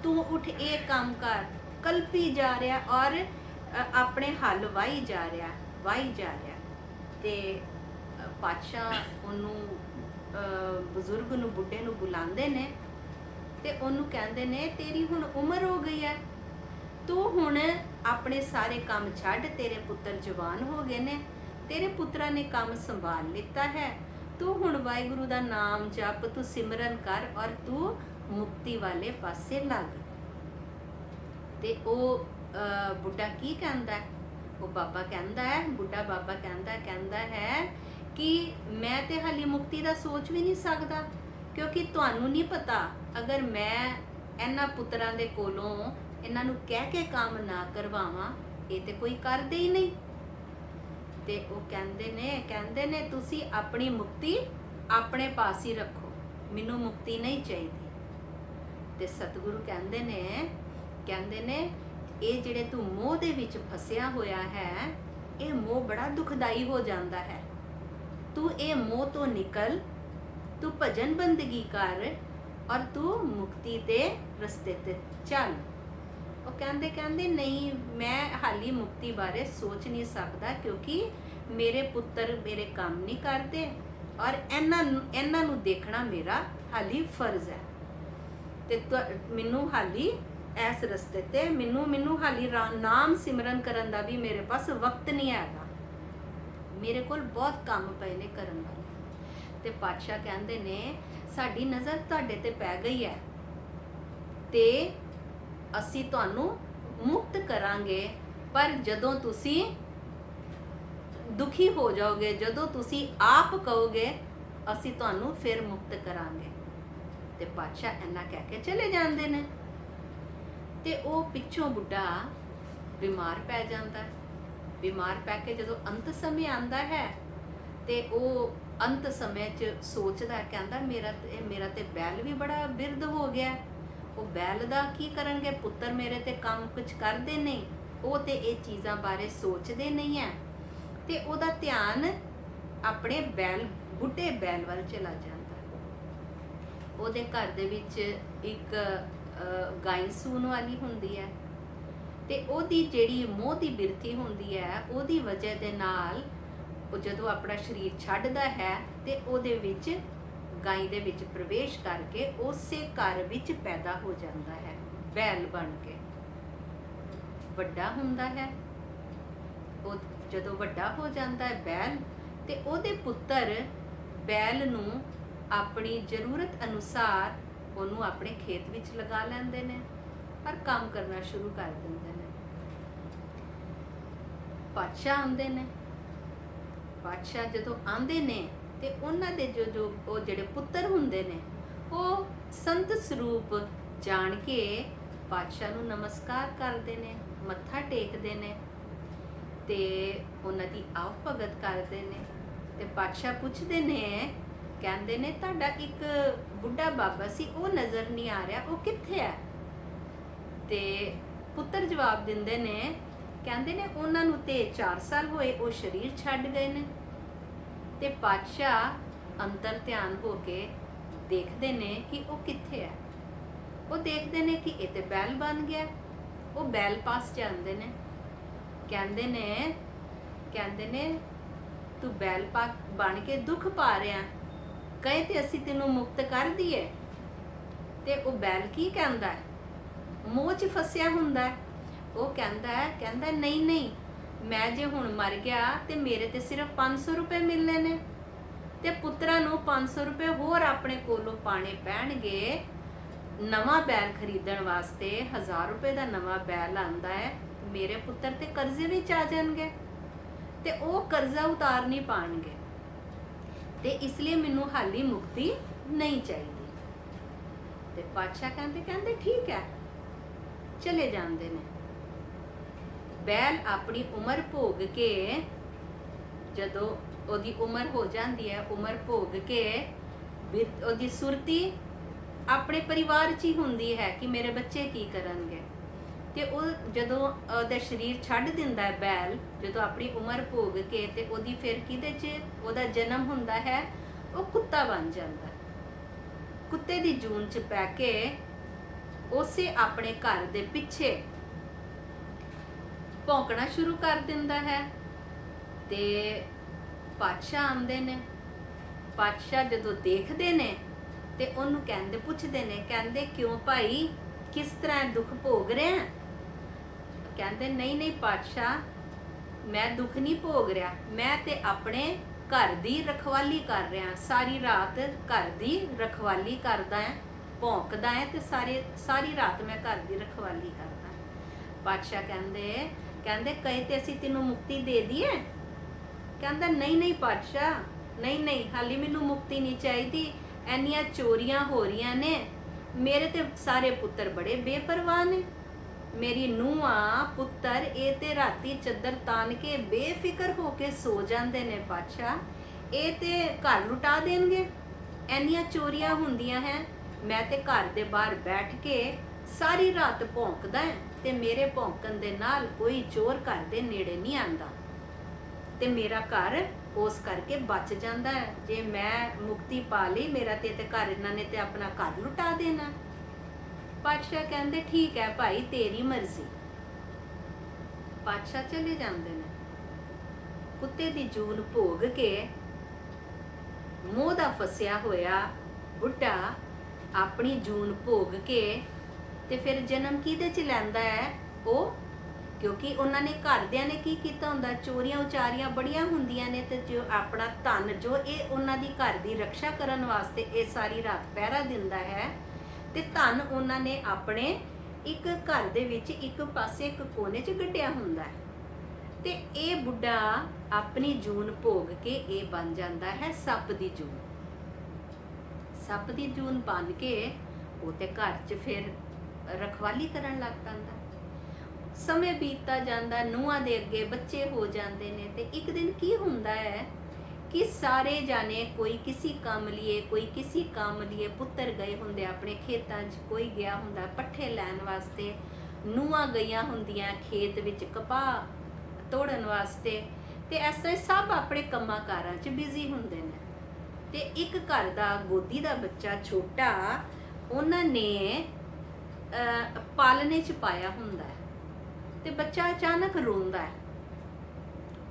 ਤੂੰ ਉੱਠ ਇਹ ਕੰਮ ਕਰ। ਕਲਪੀ ਜਾ ਰਿਹਾ ਔਰ ਆਪਣੇ ਹੱਲ ਵਾਹੀ ਜਾ ਰਿਹਾ। ਤੇ ਪਾਤਸ਼ਾਹ ਉਹਨੂੰ ਬਜ਼ੁਰਗ ਨੂੰ, ਬੁੱਢੇ ਨੂੰ ਬੁਲਾਉਂਦੇ ਨੇ ਤੇ ਉਹਨੂੰ ਕਹਿੰਦੇ ਨੇ ਤੇਰੀ ਹੁਣ ਉਮਰ ਹੋ ਗਈ ਹੈ, ਤੂੰ ਹੁਣ ਆਪਣੇ ਸਾਰੇ ਕੰਮ ਛੱਡ, ਤੇਰੇ ਪੁੱਤਰ ਜਵਾਨ ਹੋ ਗਏ ਨੇ, ਤੇਰੇ ਪੁੱਤਰਾਂ ਨੇ ਕੰਮ ਸੰਭਾਲ ਲਿੱਤਾ ਹੈ, ਤੂੰ ਹੁਣ ਵਾਹਿਗੁਰੂ ਦਾ ਨਾਮ ਜਪ, ਤੂੰ ਸਿਮਰਨ ਕਰ ਔਰ ਤੂੰ ਮੁਕਤੀ ਵਾਲੇ ਪਾਸੇ ਲੱਗ। ਤੇ ਉਹ ਬੁੱਢਾ ਕੀ ਕਹਿੰਦਾ ਹੈ? ਉਹ ਬਾਬਾ ਕਹਿੰਦਾ ਹੈ, ਬੁੱਢਾ ਬਾਬਾ ਕਹਿੰਦਾ ਹੈ ਕਿ ਮੈਂ ਤੇ ਹਾਲੇ ਮੁਕਤੀ ਦਾ ਸੋਚ ਵੀ ਨਹੀਂ ਸਕਦਾ, ਕਿਉਂਕਿ ਤੁਹਾਨੂੰ ਨਹੀਂ ਪਤਾ ਅਗਰ ਮੈਂ ਇਹਨਾਂ ਪੁੱਤਰਾਂ ਦੇ ਕੋਲੋਂ ਇਹਨਾਂ ਨੂੰ ਕਹਿ ਕੇ ਕੰਮ ਨਾ ਕਰਵਾਵਾਂ, ਇਹ ਤੇ ਕੋਈ ਕਰਦੇ ਹੀ ਨਹੀਂ। ਤੇ ਉਹ ਕਹਿੰਦੇ ਨੇ ਤੁਸੀਂ ਆਪਣੀ ਮੁਕਤੀ ਆਪਣੇ ਪਾਸ ਹੀ ਰੱਖੋ, ਮੈਨੂੰ ਮੁਕਤੀ ਨਹੀਂ ਚਾਹੀਦੀ। ਤੇ ਸਤਿਗੁਰੂ ਕਹਿੰਦੇ ਨੇ ਇਹ ਜਿਹੜੇ ਤੂੰ ਮੋਹ ਦੇ ਵਿੱਚ ਫਸਿਆ ਹੋਇਆ ਹੈ, ਇਹ ਮੋਹ ਬੜਾ ਦੁਖਦਾਈ ਹੋ ਜਾਂਦਾ ਹੈ। ਤੂੰ ਇਹ ਮੋਹ ਤੋਂ ਨਿਕਲ, ਤੂੰ ਭਜਨ ਬੰਦਗੀ ਕਰ ਔਰ ਤੂੰ ਮੁਕਤੀ ਦੇ ਰਸਤੇ ਤੇ ਚੱਲ। ਉਹ ਕਹਿੰਦੇ ਨਹੀਂ, ਮੈਂ ਹਾਲੀ ਮੁਕਤੀ ਬਾਰੇ ਸੋਚ ਨਹੀਂ ਸਕਦਾ, ਕਿਉਂਕਿ ਮੇਰੇ ਪੁੱਤਰ ਮੇਰੇ ਕੰਮ ਨਹੀਂ ਕਰਦੇ ਔਰ ਇਹਨਾਂ ਨੂੰ ਦੇਖਣਾ ਮੇਰਾ ਹਾਲੀ ਫਰਜ਼ ਹੈ। ਤੇ ਮੈਨੂੰ ਹਾਲੀ ਇਸ ਰਸਤੇ ਤੇ ਮੈਨੂੰ ਹਾਲੀ ਨਾਮ ਸਿਮਰਨ ਕਰਨ ਦਾ ਵੀ ਮੇਰੇ ਪਾਸ ਵਕਤ ਨਹੀਂ ਹੈਗਾ, ਮੇਰੇ ਕੋਲ ਬਹੁਤ ਕੰਮ ਪਏ ਨੇ ਕਰਨ ਵਾਲੇ। ਤੇ ਪਾਤਸ਼ਾਹ ਕਹਿੰਦੇ ਨੇ ਸਾਡੀ ਨਜ਼ਰ ਤੁਹਾਡੇ ਤੇ ਪੈ ਗਈ ਹੈ ਤੇ ਅਸੀਂ ਤੁਹਾਨੂੰ ਮੁਕਤ ਕਰਾਂਗੇ, ਪਰ ਜਦੋਂ ਤੁਸੀਂ ਦੁਖੀ ਹੋ ਜਾਓਗੇ, ਜਦੋਂ ਤੁਸੀਂ ਆਪ ਕਹੋਗੇ ਅਸੀਂ ਤੁਹਾਨੂੰ ਫਿਰ ਮੁਕਤ ਕਰਾਂਗੇ। ਤੇ ਪਾਤਸ਼ਾਹ ਇੰਨਾ ਕਹਿ ਕੇ ਚਲੇ ਜਾਂਦੇ ਨੇ। ਤੇ ਉਹ ਪਿੱਛੋਂ ਬੁੱਢਾ ਬਿਮਾਰ ਪੈ ਜਾਂਦਾ। ਬਿਮਾਰ ਪੈ ਕੇ ਜਦੋਂ ਅੰਤ ਸਮੇਂ ਆਂਦਾ ਹੈ ਤੇ ਉਹ ਅੰਤ ਸਮੇਂ 'ਚ ਸੋਚਦਾ, ਕਹਿੰਦਾ ਮੇਰਾ ਤੇ ਬੈਲ ਵੀ ਬੜਾ ਬਿਰਧ ਹੋ ਗਿਆ, ਉਹ ਬੈਲ ਦਾ ਕੀ ਕਰਨਗੇ, ਪੁੱਤਰ ਮੇਰੇ ਤੇ ਕੰਮ ਕੁਝ ਕਰਦੇ ਨਹੀਂ, ਉਹ ਤੇ ਇਹ ਚੀਜ਼ਾਂ ਬਾਰੇ ਸੋਚਦੇ ਨਹੀਂ ਹੈ। ਤੇ ਉਹਦਾ ਧਿਆਨ ਆਪਣੇ ਬੁੱਢੇ ਬੈਲ ਵੱਲ ਚਲਾ ਜਾਂਦਾ। ਉਹਦੇ ਘਰ ਦੇ ਵਿੱਚ ਇੱਕ ਗਾਂ ਸੂਣ ਵਾਲੀ ਹੁੰਦੀ ਹੈ ਤੇ ਉਹਦੀ ਜਿਹੜੀ ਮੋਹ ਦੀ ਬਿਰਤੀ ਹੁੰਦੀ ਹੈ, ਉਹਦੀ ਵਜ੍ਹਾ ਦੇ ਨਾਲ ਉਹ ਜਦੋਂ ਆਪਣਾ ਸਰੀਰ ਛੱਡਦਾ ਹੈ ਤੇ ਉਹਦੇ ਵਿੱਚ ਗਾਂ ਦੇ ਵਿੱਚ ਪ੍ਰਵੇਸ਼ ਕਰਕੇ ਉਸੇ ਘਰ ਵਿੱਚ ਪੈਦਾ ਹੋ ਜਾਂਦਾ ਹੈ, ਬੈਲ ਬਣ ਕੇ ਵੱਡਾ ਹੁੰਦਾ ਹੈ। ਉਹ ਜਦੋਂ ਵੱਡਾ ਹੋ ਜਾਂਦਾ ਹੈ ਬੈਲ, ਤੇ ਉਹਦੇ ਪੁੱਤਰ ਬੈਲ ਨੂੰ ਆਪਣੀ ਜ਼ਰੂਰਤ ਅਨੁਸਾਰ ਉਹਨੂੰ ਆਪਣੇ ਖੇਤ ਵਿੱਚ ਲਗਾ ਲੈਂਦੇ ਨੇ ਪਰ ਕੰਮ ਕਰਨਾ ਸ਼ੁਰੂ ਕਰ ਦਿੰਦੇ ਨੇ। ਪਾਤਸ਼ਾਹ ਆਉਂਦੇ ਨੇ। ਪਾਤਸ਼ਾਹ ਜਦੋਂ ਆਉਂਦੇ ਨੇ ਤੇ ਉਹਨਾਂ ਦੇ ਜੋ ਉਹ ਜਿਹੜੇ ਪੁੱਤਰ ਹੁੰਦੇ ਨੇ, ਉਹ ਸੰਤ ਸਰੂਪ ਜਾਣ ਕੇ ਪਾਤਸ਼ਾਹ ਨੂੰ ਨਮਸਕਾਰ ਕਰਦੇ ਨੇ, ਮੱਥਾ ਟੇਕਦੇ ਨੇ ਤੇ ਉਹਨਾਂ ਦੀ ਆਵ ਭਗਤ ਕਰਦੇ ਨੇ। ਤੇ ਪਾਤਸ਼ਾਹ ਪੁੱਛਦੇ ਨੇ, ਕਹਿੰਦੇ ਨੇ ਤੁਹਾਡਾ ਇੱਕ ਬੁੱਢਾ ਬਾਬਾ ਸੀ, ਉਹ ਨਜ਼ਰ ਨਹੀਂ ਆ ਰਿਹਾ, ਉਹ ਕਿੱਥੇ ਹੈ? ਤੇ ਪੁੱਤਰ ਜਵਾਬ ਦਿੰਦੇ ਨੇ, ਕਹਿੰਦੇ ਨੇ ਉਹਨਾਂ ਨੂੰ ਤੇ 4 ਸਾਲ ਹੋਏ, ਉਹ ਸਰੀਰ ਛੱਡ ਗਏ ਨੇ। ਤੇ ਪਾਤਸ਼ਾਹ ਅੰਤਰ ਧਿਆਨ ਹੋ ਕੇ ਦੇਖਦੇ ਨੇ ਕਿ ਉਹ ਕਿੱਥੇ ਹੈ। ਉਹ ਦੇਖਦੇ ਨੇ ਕਿ ਇਹ ਤੇ ਬੈਲ ਬਣ ਗਿਆ। ਉਹ ਬੈਲ ਪਾਸ ਜਾਂਦੇ ਨੇ, ਕਹਿੰਦੇ ਨੇ ਤੂੰ ਬੈਲ ਪਾ ਬਣ ਕੇ ਦੁੱਖ ਪਾ ਰਿਹਾ, ਕਹੇ ਤੇ ਅਸੀਂ ਤੈਨੂੰ ਮੁਕਤ ਕਰ ਦਈਏ। ਤੇ ਉਹ ਬੈਲ ਕੀ ਕਹਿੰਦਾ ਹੈ, ਮੋਹ 'ਚ ਫਸਿਆ ਹੁੰਦਾ ਹੈ। ਉਹ ਕਹਿੰਦਾ ਨਹੀਂ, ਮੈਂ ਜੇ ਹੁਣ ਮਰ ਗਿਆ ਤੇ ਮੇਰੇ ਤੇ ਸਿਰਫ 500 ਰੁਪਏ ਮਿਲਨੇ ਨੇ, ਤੇ ਪੁੱਤਰਾਂ ਨੂੰ 500 ਰੁਪਏ ਹੋਰ ਆਪਣੇ ਕੋਲੋਂ ਪਾਣੇ ਪੈਣਗੇ। ਨਵਾਂ ਬੈਲ ਖਰੀਦਣ ਵਾਸਤੇ 1000 ਰੁਪਏ ਦਾ ਨਵਾਂ ਬੈਲ ਆਂਦਾ ਹੈ। ਮੇਰੇ ਪੁੱਤਰ ਤੇ ਕਰਜ਼ੇ ਵਿੱਚ ਆ ਜਾਣਗੇ ਤੇ ਉਹ ਕਰਜ਼ਾ ਉਤਾਰ ਨਹੀਂ ਪਾਣਗੇ, ਤੇ ਇਸ ਲਈ ਮੈਨੂੰ ਹਾਲੀ ਮੁਕਤੀ ਨਹੀਂ ਚਾਹੀਦੀ। ਤੇ ਪਾਤਸ਼ਾਹ ਕਹਿੰਦੇ ਠੀਕ ਹੈ, ਚਲੇ ਜਾਂਦੇ ਨੇ। ਬੈਲ ਆਪਣੀ ਉਮਰ ਭੋਗ ਕੇ, ਜਦੋਂ ਉਹਦੀ ਉਮਰ ਹੋ ਜਾਂਦੀ ਹੈ, ਉਮਰ ਭੋਗ ਕੇ ਉਹਦੀ ਸੁਰਤੀ ਆਪਣੇ ਪਰਿਵਾਰ 'ਚ ਹੀ ਹੁੰਦੀ ਹੈ ਕਿ ਮੇਰੇ ਬੱਚੇ ਕੀ ਕਰਨਗੇ। ਤੇ ਉਹ ਜਦੋਂ ਉਹਦਾ ਸਰੀਰ ਛੱਡ ਦਿੰਦਾ ਹੈ ਬੈਲ, ਜਦੋਂ ਆਪਣੀ ਉਮਰ ਭੋਗ ਕੇ, ਤੇ ਉਹਦੀ ਫਿਰ ਕਿਹਦੇ 'ਚ ਉਹਦਾ ਜਨਮ ਹੁੰਦਾ ਹੈ, ਉਹ ਕੁੱਤਾ ਬਣ ਜਾਂਦਾ। ਕੁੱਤੇ ਦੀ ਜੂਨ 'ਚ ਪੈ ਕੇ ਉਸੇ ਆਪਣੇ ਘਰ ਦੇ ਪਿੱਛੇ ਭੌਂਕਣਾ ਸ਼ੁਰੂ ਕਰ ਦਿੰਦਾ ਹੈ। ਤੇ ਪਾਤਸ਼ਾਹ ਆਉਂਦੇ ਨੇ। ਪਾਤਸ਼ਾਹ ਜਦੋਂ ਦੇਖਦੇ ਨੇ ਤੇ ਉਹਨੂੰ ਪੁੱਛਦੇ ਨੇ, ਕਹਿੰਦੇ ਕਿਉਂ ਭਾਈ, ਕਿਸ ਤਰ੍ਹਾਂ ਦੁੱਖ ਭੋਗ ਰਿਹਾ? ਕਹਿੰਦੇ ਨਹੀਂ ਪਾਤਸ਼ਾਹ, ਮੈਂ ਦੁੱਖ ਨਹੀਂ ਭੋਗ ਰਿਹਾ, ਮੈਂ ਤੇ ਆਪਣੇ ਘਰ ਦੀ ਰਖਵਾਲੀ ਕਰ ਰਿਹਾ। ਸਾਰੀ ਰਾਤ ਘਰ ਦੀ ਰਖਵਾਲੀ ਕਰਦਾ ਹੈ, ਭੌਂਕਦਾ ਹੈ, ਤੇ ਸਾਰੀ ਰਾਤ ਮੈਂ ਘਰ ਦੀ ਰਖਵਾਲੀ ਕਰਦਾ। ਪਾਤਸ਼ਾਹ ਕਹਿੰਦੇ ਕਹੇ ਤੇ ਅਸੀਂ ਤੈਨੂੰ ਮੁਕਤੀ ਦੇ ਦਈਏ? ਕਹਿੰਦਾ ਨਹੀਂ ਪਾਤਸ਼ਾਹ, ਨਹੀਂ, ਹਾਲੀ ਮੈਨੂੰ ਮੁਕਤੀ ਨਹੀਂ ਚਾਹੀਦੀ। ਇੰਨੀਆਂ ਚੋਰੀਆਂ ਹੋ ਰਹੀਆਂ ਨੇ, ਮੇਰੇ ਤੇ ਸਾਰੇ ਪੁੱਤਰ ਬੜੇ ਬੇਪਰਵਾਹ ਨੇ। ਮੇਰੀ ਨੂੰਹਾਂ ਪੁੱਤਰ ਇਹ ਤੇ ਰਾਤੀ ਚੱਦਰ ਤਾਣ ਕੇ ਬੇਫਿਕਰ ਹੋ ਕੇ ਸੋ ਜਾਂਦੇ ਨੇ ਪਾਤਸ਼ਾਹ, ਇਹ ਤੇ ਘਰ ਲੁਟਾ ਦੇਣਗੇ। ਇੰਨੀਆਂ ਚੋਰੀਆਂ ਹੁੰਦੀਆਂ ਹੈ, ਮੈਂ ਤੇ ਘਰ ਦੇ ਬਾਹਰ ਬੈਠ ਕੇ ਸਾਰੀ ਰਾਤ ਭੌਂਕਦਾ ਹੈ, ਤੇ ਮੇਰੇ ਭੌਂਕਣ ਦੇ ਨਾਲ ਕੋਈ ਚੋਰ ਘਰ ਦੇ ਨੇੜੇ ਨਹੀਂ ਆਂਦਾ, ਤੇ ਮੇਰਾ ਘਰ ਉਸ ਕਰਕੇ ਬਚ ਜਾਂਦਾ ਹੈ। ਜੇ ਮੈਂ ਮੁਕਤੀ ਪਾ ਲਈ, ਮੇਰਾ ਤੇ ਘਰ ਇਹਨਾਂ ਨੇ ਤੇ ਆਪਣਾ ਘਰ ਲੁਟਾ ਦੇਣਾ। ਪਾਤਸ਼ਾਹ ਕਹਿੰਦੇ ਠੀਕ ਹੈ ਭਾਈ, ਤੇਰੀ ਮਰਜ਼ੀ। ਪਾਤਸ਼ਾਹ ਚਲੇ ਜਾਂਦੇ ਨੇ। ਕੁੱਤੇ ਦੀ ਜੂਨ ਭੋਗ ਕੇ ਮੋਹ ਦਾ ਫਸਿਆ ਹੋਇਆ ਬੁੱਢਾ ਆਪਣੀ ਜੂਨ ਭੋਗ ਕੇ ਤੇ ਫਿਰ ਜਨਮ ਕਿਹਦੇ ਚ ਲੈਂਦਾ ਹੈ ਉਹ, ਕਿਉਂਕਿ ਉਹਨਾਂ ਨੇ ਘਰਦਿਆਂ ਨੇ ਕੀ ਕੀਤਾ ਹੁੰਦਾ, ਚੋਰੀਆਂ ਉਚਾਰੀਆਂ ਬੜੀਆਂ ਹੁੰਦੀਆਂ ਨੇ, ਤੇ ਜੋ ਆਪਣਾ ਧਨ ਜੋ ਇਹ ਉਹਨਾਂ ਦੀ ਘਰ ਦੀ ਰੱਖਿਆ ਕਰਨ ਵਾਸਤੇ ਇਹ ਸਾਰੀ ਰਾਤ ਪਹਿਰਾ ਦਿੰਦਾ ਹੈ, ਤੇ ਧਨ ਉਹਨਾਂ ਨੇ ਆਪਣੇ ਇੱਕ ਘਰ ਦੇ ਵਿੱਚ ਇੱਕ ਪਾਸੇ ਇੱਕ ਕੋਨੇ 'ਚ ਗੱਡਿਆ ਹੁੰਦਾ ਹੈ। ਤੇ ਇਹ ਬੁੱਢਾ ਆਪਣੀ ਜੂਨ ਭੋਗ ਕੇ ਇਹ ਬਣ ਜਾਂਦਾ ਹੈ ਸੱਪ ਦੀ ਜੂਨ। ਸੱਪ ਦੀ ਜੂਨ ਬਣ ਕੇ ਉਹ ਤੇ ਘਰ 'ਚ ਫਿਰ ਰਖਵਾਲੀ ਕਰਨ ਲੱਗ ਪੈਂਦਾ। ਸਮੇਂ ਬੀਤਦਾ ਜਾਂਦਾ, ਨੂੰਹਾਂ ਦੇ ਅੱਗੇ ਬੱਚੇ ਹੋ ਜਾਂਦੇ ਨੇ, ਤੇ ਇੱਕ ਦਿਨ ਕੀ ਹੁੰਦਾ ਹੈ ਕਿ ਸਾਰੇ ਜਾਣੇ ਕੋਈ ਕਿਸੇ ਕੰਮ ਲਈ, ਕੋਈ ਕਿਸੇ ਕੰਮ ਲਈ, ਪੁੱਤਰ ਗਏ ਹੁੰਦੇ ਆਪਣੇ ਖੇਤਾਂ 'ਚ, ਕੋਈ ਗਿਆ ਹੁੰਦਾ ਪੱਠੇ ਲੈਣ ਵਾਸਤੇ, ਨੂੰਹਾਂ ਗਈਆਂ ਹੁੰਦੀਆਂ ਖੇਤ ਵਿੱਚ ਕਪਾਹ ਤੋੜਨ ਵਾਸਤੇ, ਤੇ ਐਸੇ ਸਭ ਆਪਣੇ ਕੰਮਾਂ ਕਾਰਾਂ 'ਚ ਬਿਜ਼ੀ ਹੁੰਦੇ ਨੇ। ਤੇ ਇੱਕ ਘਰ ਦਾ ਗੋਦੀ ਦਾ ਬੱਚਾ ਛੋਟਾ ਉਹਨਾਂ ਨੇ ਪਾਲਣੇ 'ਚ ਪਾਇਆ ਹੁੰਦਾ ਹੈ, ਤੇ ਬੱਚਾ ਅਚਾਨਕ ਰੋਂਦਾ ਹੈ,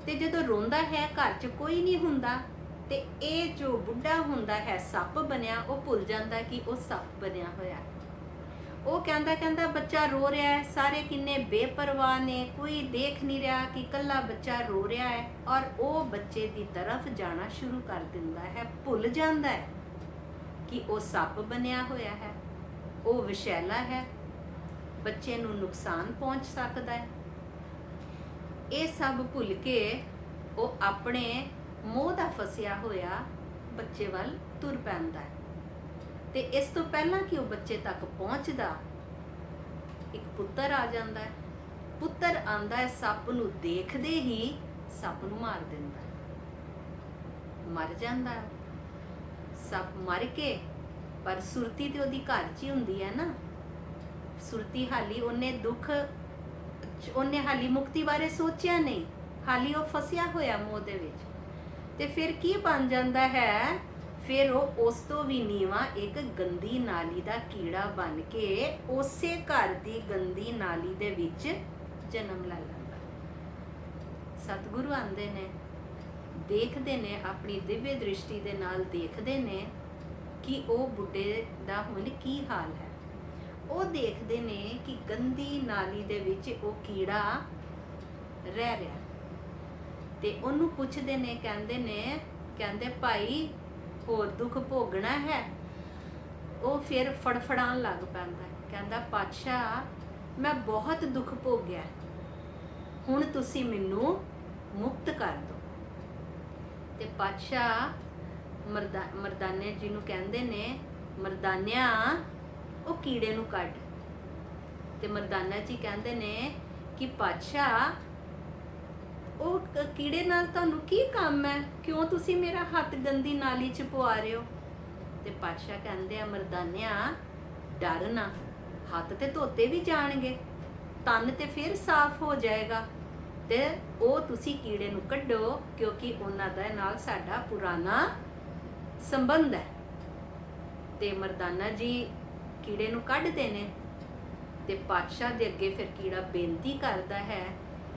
ਤੇ ਜਦੋਂ ਰੋਂਦਾ ਹੈ ਘਰ 'ਚ ਕੋਈ ਨਹੀਂ ਹੁੰਦਾ, ਤੇ ਇਹ ਜੋ ਬੁੱਢਾ ਹੁੰਦਾ ਹੈ ਸੱਪ ਬਣਿਆ, ਉਹ ਭੁੱਲ ਜਾਂਦਾ ਕਿ ਉਹ ਸੱਪ ਬਣਿਆ ਹੋਇਆ। ਉਹ ਕਹਿੰਦਾ ਬੱਚਾ ਰੋ ਰਿਹਾ ਹੈ, ਸਾਰੇ ਕਿੰਨੇ ਬੇਪਰਵਾਹ ਨੇ, ਕੋਈ ਦੇਖ ਨਹੀਂ ਰਿਹਾ ਕਿ ਇਕੱਲਾ ਬੱਚਾ ਰੋ ਰਿਹਾ ਹੈ, ਔਰ ਉਹ ਬੱਚੇ ਦੀ ਤਰਫ ਜਾਣਾ ਸ਼ੁਰੂ ਕਰ ਦਿੰਦਾ ਹੈ। ਭੁੱਲ ਜਾਂਦਾ ਹੈ ਕਿ ਉਹ ਸੱਪ ਬਣਿਆ ਹੋਇਆ ਹੈ, ਉਹ ਵਿਸ਼ੈਲਾ ਹੈ, ਬੱਚੇ ਨੂੰ ਨੁਕਸਾਨ ਪਹੁੰਚ ਸਕਦਾ ਹੈ। ਇਹ ਸਭ ਭੁੱਲ ਕੇ ਉਹ ਆਪਣੇ ਮੋਹ ਦਾ ਫਸਿਆ ਹੋਇਆ ਬੱਚੇ ਵੱਲ ਤੁਰ ਪੈਂਦਾ ਹੈ। ਤੇ ਇਸ ਤੋਂ ਪਹਿਲਾਂ ਕਿ ਉਹ ਬੱਚੇ ਤੱਕ ਪਹੁੰਚਦਾ, ਇੱਕ ਪੁੱਤਰ ਆ ਜਾਂਦਾ ਹੈ। ਪੁੱਤਰ ਆਂਦਾ ਹੈ, ਸੱਪ ਨੂੰ ਦੇਖਦੇ ਹੀ ਸੱਪ ਨੂੰ ਮਾਰ ਦਿੰਦਾ ਹੈ, ਮਰ ਜਾਂਦਾ ਹੈ ਸੱਪ। ਮਰ ਕੇ ਪਰ ਸੁਰਤੀ ਤੇ ਉਹਦੀ ਘਰ 'ਚ ਹੀ ਹੁੰਦੀ ਹੈ ਨਾ, ਸੁਰਤੀ ਹਾਲੀ ਉਹਨੇ ਹਾਲੀ ਮੁਕਤੀ ਬਾਰੇ ਸੋਚਿਆ ਨਹੀਂ, ਹਾਲੀ ਉਹ ਫਸਿਆ ਹੋਇਆ ਮੋਹ ਦੇ ਵਿੱਚ। ਤੇ ਫਿਰ ਕੀ ਬਣ ਜਾਂਦਾ ਹੈ ਫਿਰ ਉਹ ਉਸ ਤੋਂ ਵੀ ਨੀਵਾਂ ਇੱਕ ਗੰਦੀ ਨਾਲੀ ਦਾ ਕੀੜਾ ਬਣ ਕੇ ਉਸੇ ਘਰ ਦੀ ਗੰਦੀ ਨਾਲੀ ਦੇ ਵਿੱਚ ਜਨਮ ਲੈ ਲੈਂਦਾ। ਸਤਿਗੁਰੂ ਆਂਦੇ ਨੇ, ਦੇਖਦੇ ਨੇ, ਆਪਣੀ ਦਿਵਯ ਦ੍ਰਿਸ਼ਟੀ ਦੇ ਨਾਲ ਦੇਖਦੇ ਨੇ ਕਿ ਉਹ ਬੁੱਢੇ ਦਾ ਹੁਣ ਕੀ ਹਾਲ ਹੈ। ਉਹ ਦੇਖਦੇ ਨੇ ਕਿ ਗੰਦੀ ਨਾਲੀ ਦੇ ਵਿੱਚ ਉਹ ਕੀੜਾ ਰਹਿ ਰਿਹਾ, ਤੇ ਉਹਨੂੰ ਪੁੱਛਦੇ ਨੇ, ਕਹਿੰਦੇ ਭਾਈ ਹੋਰ ਦੁੱਖ ਭੋਗਣਾ ਹੈ? ਉਹ ਫਿਰ ਫੜਫੜਾਉਣ ਲੱਗ ਪੈਂਦਾ, ਕਹਿੰਦਾ ਪਾਤਸ਼ਾਹ ਮੈਂ ਬਹੁਤ ਦੁੱਖ ਭੋਗਿਆ, ਹੁਣ ਤੁਸੀਂ ਮੈਨੂੰ ਮੁਕਤ ਕਰ ਦਿਓ। ਤੇ ਪਾਤਸ਼ਾਹ ਮਰਦਾਨੇ ਜੀ ਨੂੰ ਕਹਿੰਦੇ ਨੇ, ਮਰਦਾਨਿਆ ਉਹ ਕੀੜੇ ਨੂੰ ਕੱਢ। ਤੇ ਮਰਦਾਨਾ ਜੀ ਕਹਿੰਦੇ ਨੇ ਕਿ ਪਾਤਸ਼ਾਹ ਉਹ ਕੀੜੇ ਨਾਲ ਤੁਹਾਨੂੰ ਕੀ ਕੰਮ ਹੈ, ਕਿਉਂ ਤੁਸੀਂ ਮੇਰਾ ਹੱਥ ਗੰਦੀ ਨਾਲੀ 'ਚ ਪਵਾ ਰਹੇ ਹੋ? ਤੇ ਪਾਤਸ਼ਾਹ ਕਹਿੰਦੇ ਆ, ਮਰਦਾਨਿਆ ਡਰ ਨਾ, ਹੱਥ ਤੇ ਧੋਤੇ ਵੀ ਜਾਣਗੇ, ਤਨ ਤੇ ਫਿਰ ਸਾਫ਼ ਹੋ ਜਾਏਗਾ, ਤੇ ਉਹ ਤੁਸੀਂ ਕੀੜੇ ਨੂੰ ਕੱਢੋ, ਕਿਉਂਕਿ ਉਹਨਾਂ ਦਾ ਨਾਲ ਸਾਡਾ ਪੁਰਾਣਾ ਸੰਬੰਧ ਹੈ। ਤੇ ਮਰਦਾਨਾ ਜੀ ਕੀੜੇ ਨੂੰ ਕੱਢਦੇ ਨੇ, ਤੇ ਪਾਤਸ਼ਾਹ ਦੇ ਅੱਗੇ ਫਿਰ ਕੀੜਾ ਬੇਨਤੀ ਕਰਦਾ ਹੈ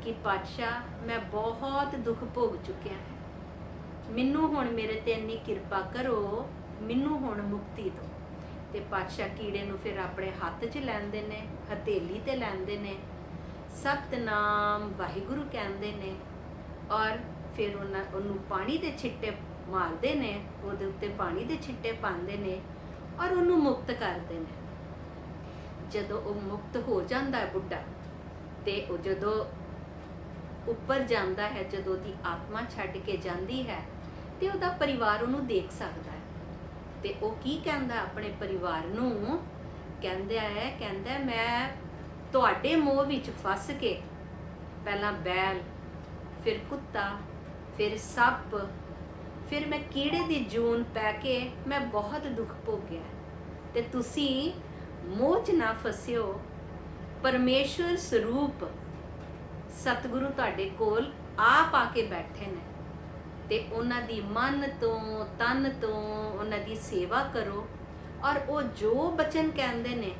ਕਿ ਪਾਤਸ਼ਾਹ ਮੈਂ ਬਹੁਤ ਦੁੱਖ ਭੋਗ ਚੁੱਕਿਆ ਹੈ, ਮੈਨੂੰ ਹੁਣ ਮੇਰੇ ਤੇ ਇੰਨੀ ਕਿਰਪਾ ਕਰੋ, ਮੈਨੂੰ ਹੁਣ ਮੁਕਤੀ ਦਿਓ। ਤੇ ਪਾਤਸ਼ਾਹ ਕੀੜੇ ਨੂੰ ਫਿਰ ਆਪਣੇ ਹੱਥ 'ਚ ਲੈਂਦੇ ਨੇ, ਹਥੇਲੀ ਤੇ ਲੈਂਦੇ ਨੇ, ਸਤਨਾਮ ਵਾਹਿਗੁਰੂ ਕਹਿੰਦੇ ਨੇ, ਔਰ ਫਿਰ ਉਹਨੂੰ ਪਾਣੀ ਦੇ ਛਿੱਟੇ ਮਾਰਦੇ ਨੇ, ਉਹਦੇ ਉੱਤੇ ਪਾਣੀ ਦੇ ਛਿੱਟੇ ਪਾਉਂਦੇ ਨੇ, ਔਰ ਉਹਨੂੰ ਮੁਕਤ ਕਰਦੇ ਨੇ। ਜਦੋਂ ਉਹ ਮੁਕਤ ਹੋ ਜਾਂਦਾ ਹੈ ਬੁੱਢਾ, ਤੇ ਉਹ ਜਦੋਂ ਉੱਪਰ ਜਾਂਦਾ ਹੈ, ਜਦੋਂ ਉਹਦੀ ਆਤਮਾ ਛੱਡ ਕੇ ਜਾਂਦੀ ਹੈ, ਤੇ ਉਹਦਾ ਪਰਿਵਾਰ ਉਹਨੂੰ ਦੇਖ ਸਕਦਾ ਹੈ। ਤੇ ਉਹ ਕੀ ਕਹਿੰਦਾ ਆਪਣੇ ਪਰਿਵਾਰ ਨੂੰ? ਕਹਿੰਦਾ ਮੈਂ ਤੁਹਾਡੇ ਮੋਹ ਵਿੱਚ ਫਸ ਕੇ, ਪਹਿਲਾਂ ਬੈਲ, ਫਿਰ ਕੁੱਤਾ, ਫਿਰ ਸੱਪ, ਫਿਰ ਮੈਂ ਕੀੜੇ ਦੀ ਜੂਨ ਪੈ ਕੇ ਮੈਂ ਬਹੁਤ ਦੁੱਖ ਭੋਗਿਆ, ਤੇ ਤੁਸੀਂ ਮੋਹ 'ਚ ਨਾ ਫਸਿਓ। ਪਰਮੇਸ਼ਵਰ ਸਰੂਪ ਸਤਿਗੁਰੂ ਤੁਹਾਡੇ ਕੋਲ ਆਪ ਆ ਕੇ ਬੈਠੇ ਨੇ, ਤੇ ਉਹਨਾਂ ਦੀ ਮਨ ਤੋਂ ਤਨ ਤੋਂ ਉਹਨਾਂ ਦੀ ਸੇਵਾ ਕਰੋ, ਔਰ ਉਹ ਜੋ ਬਚਨ ਕਹਿੰਦੇ ਨੇ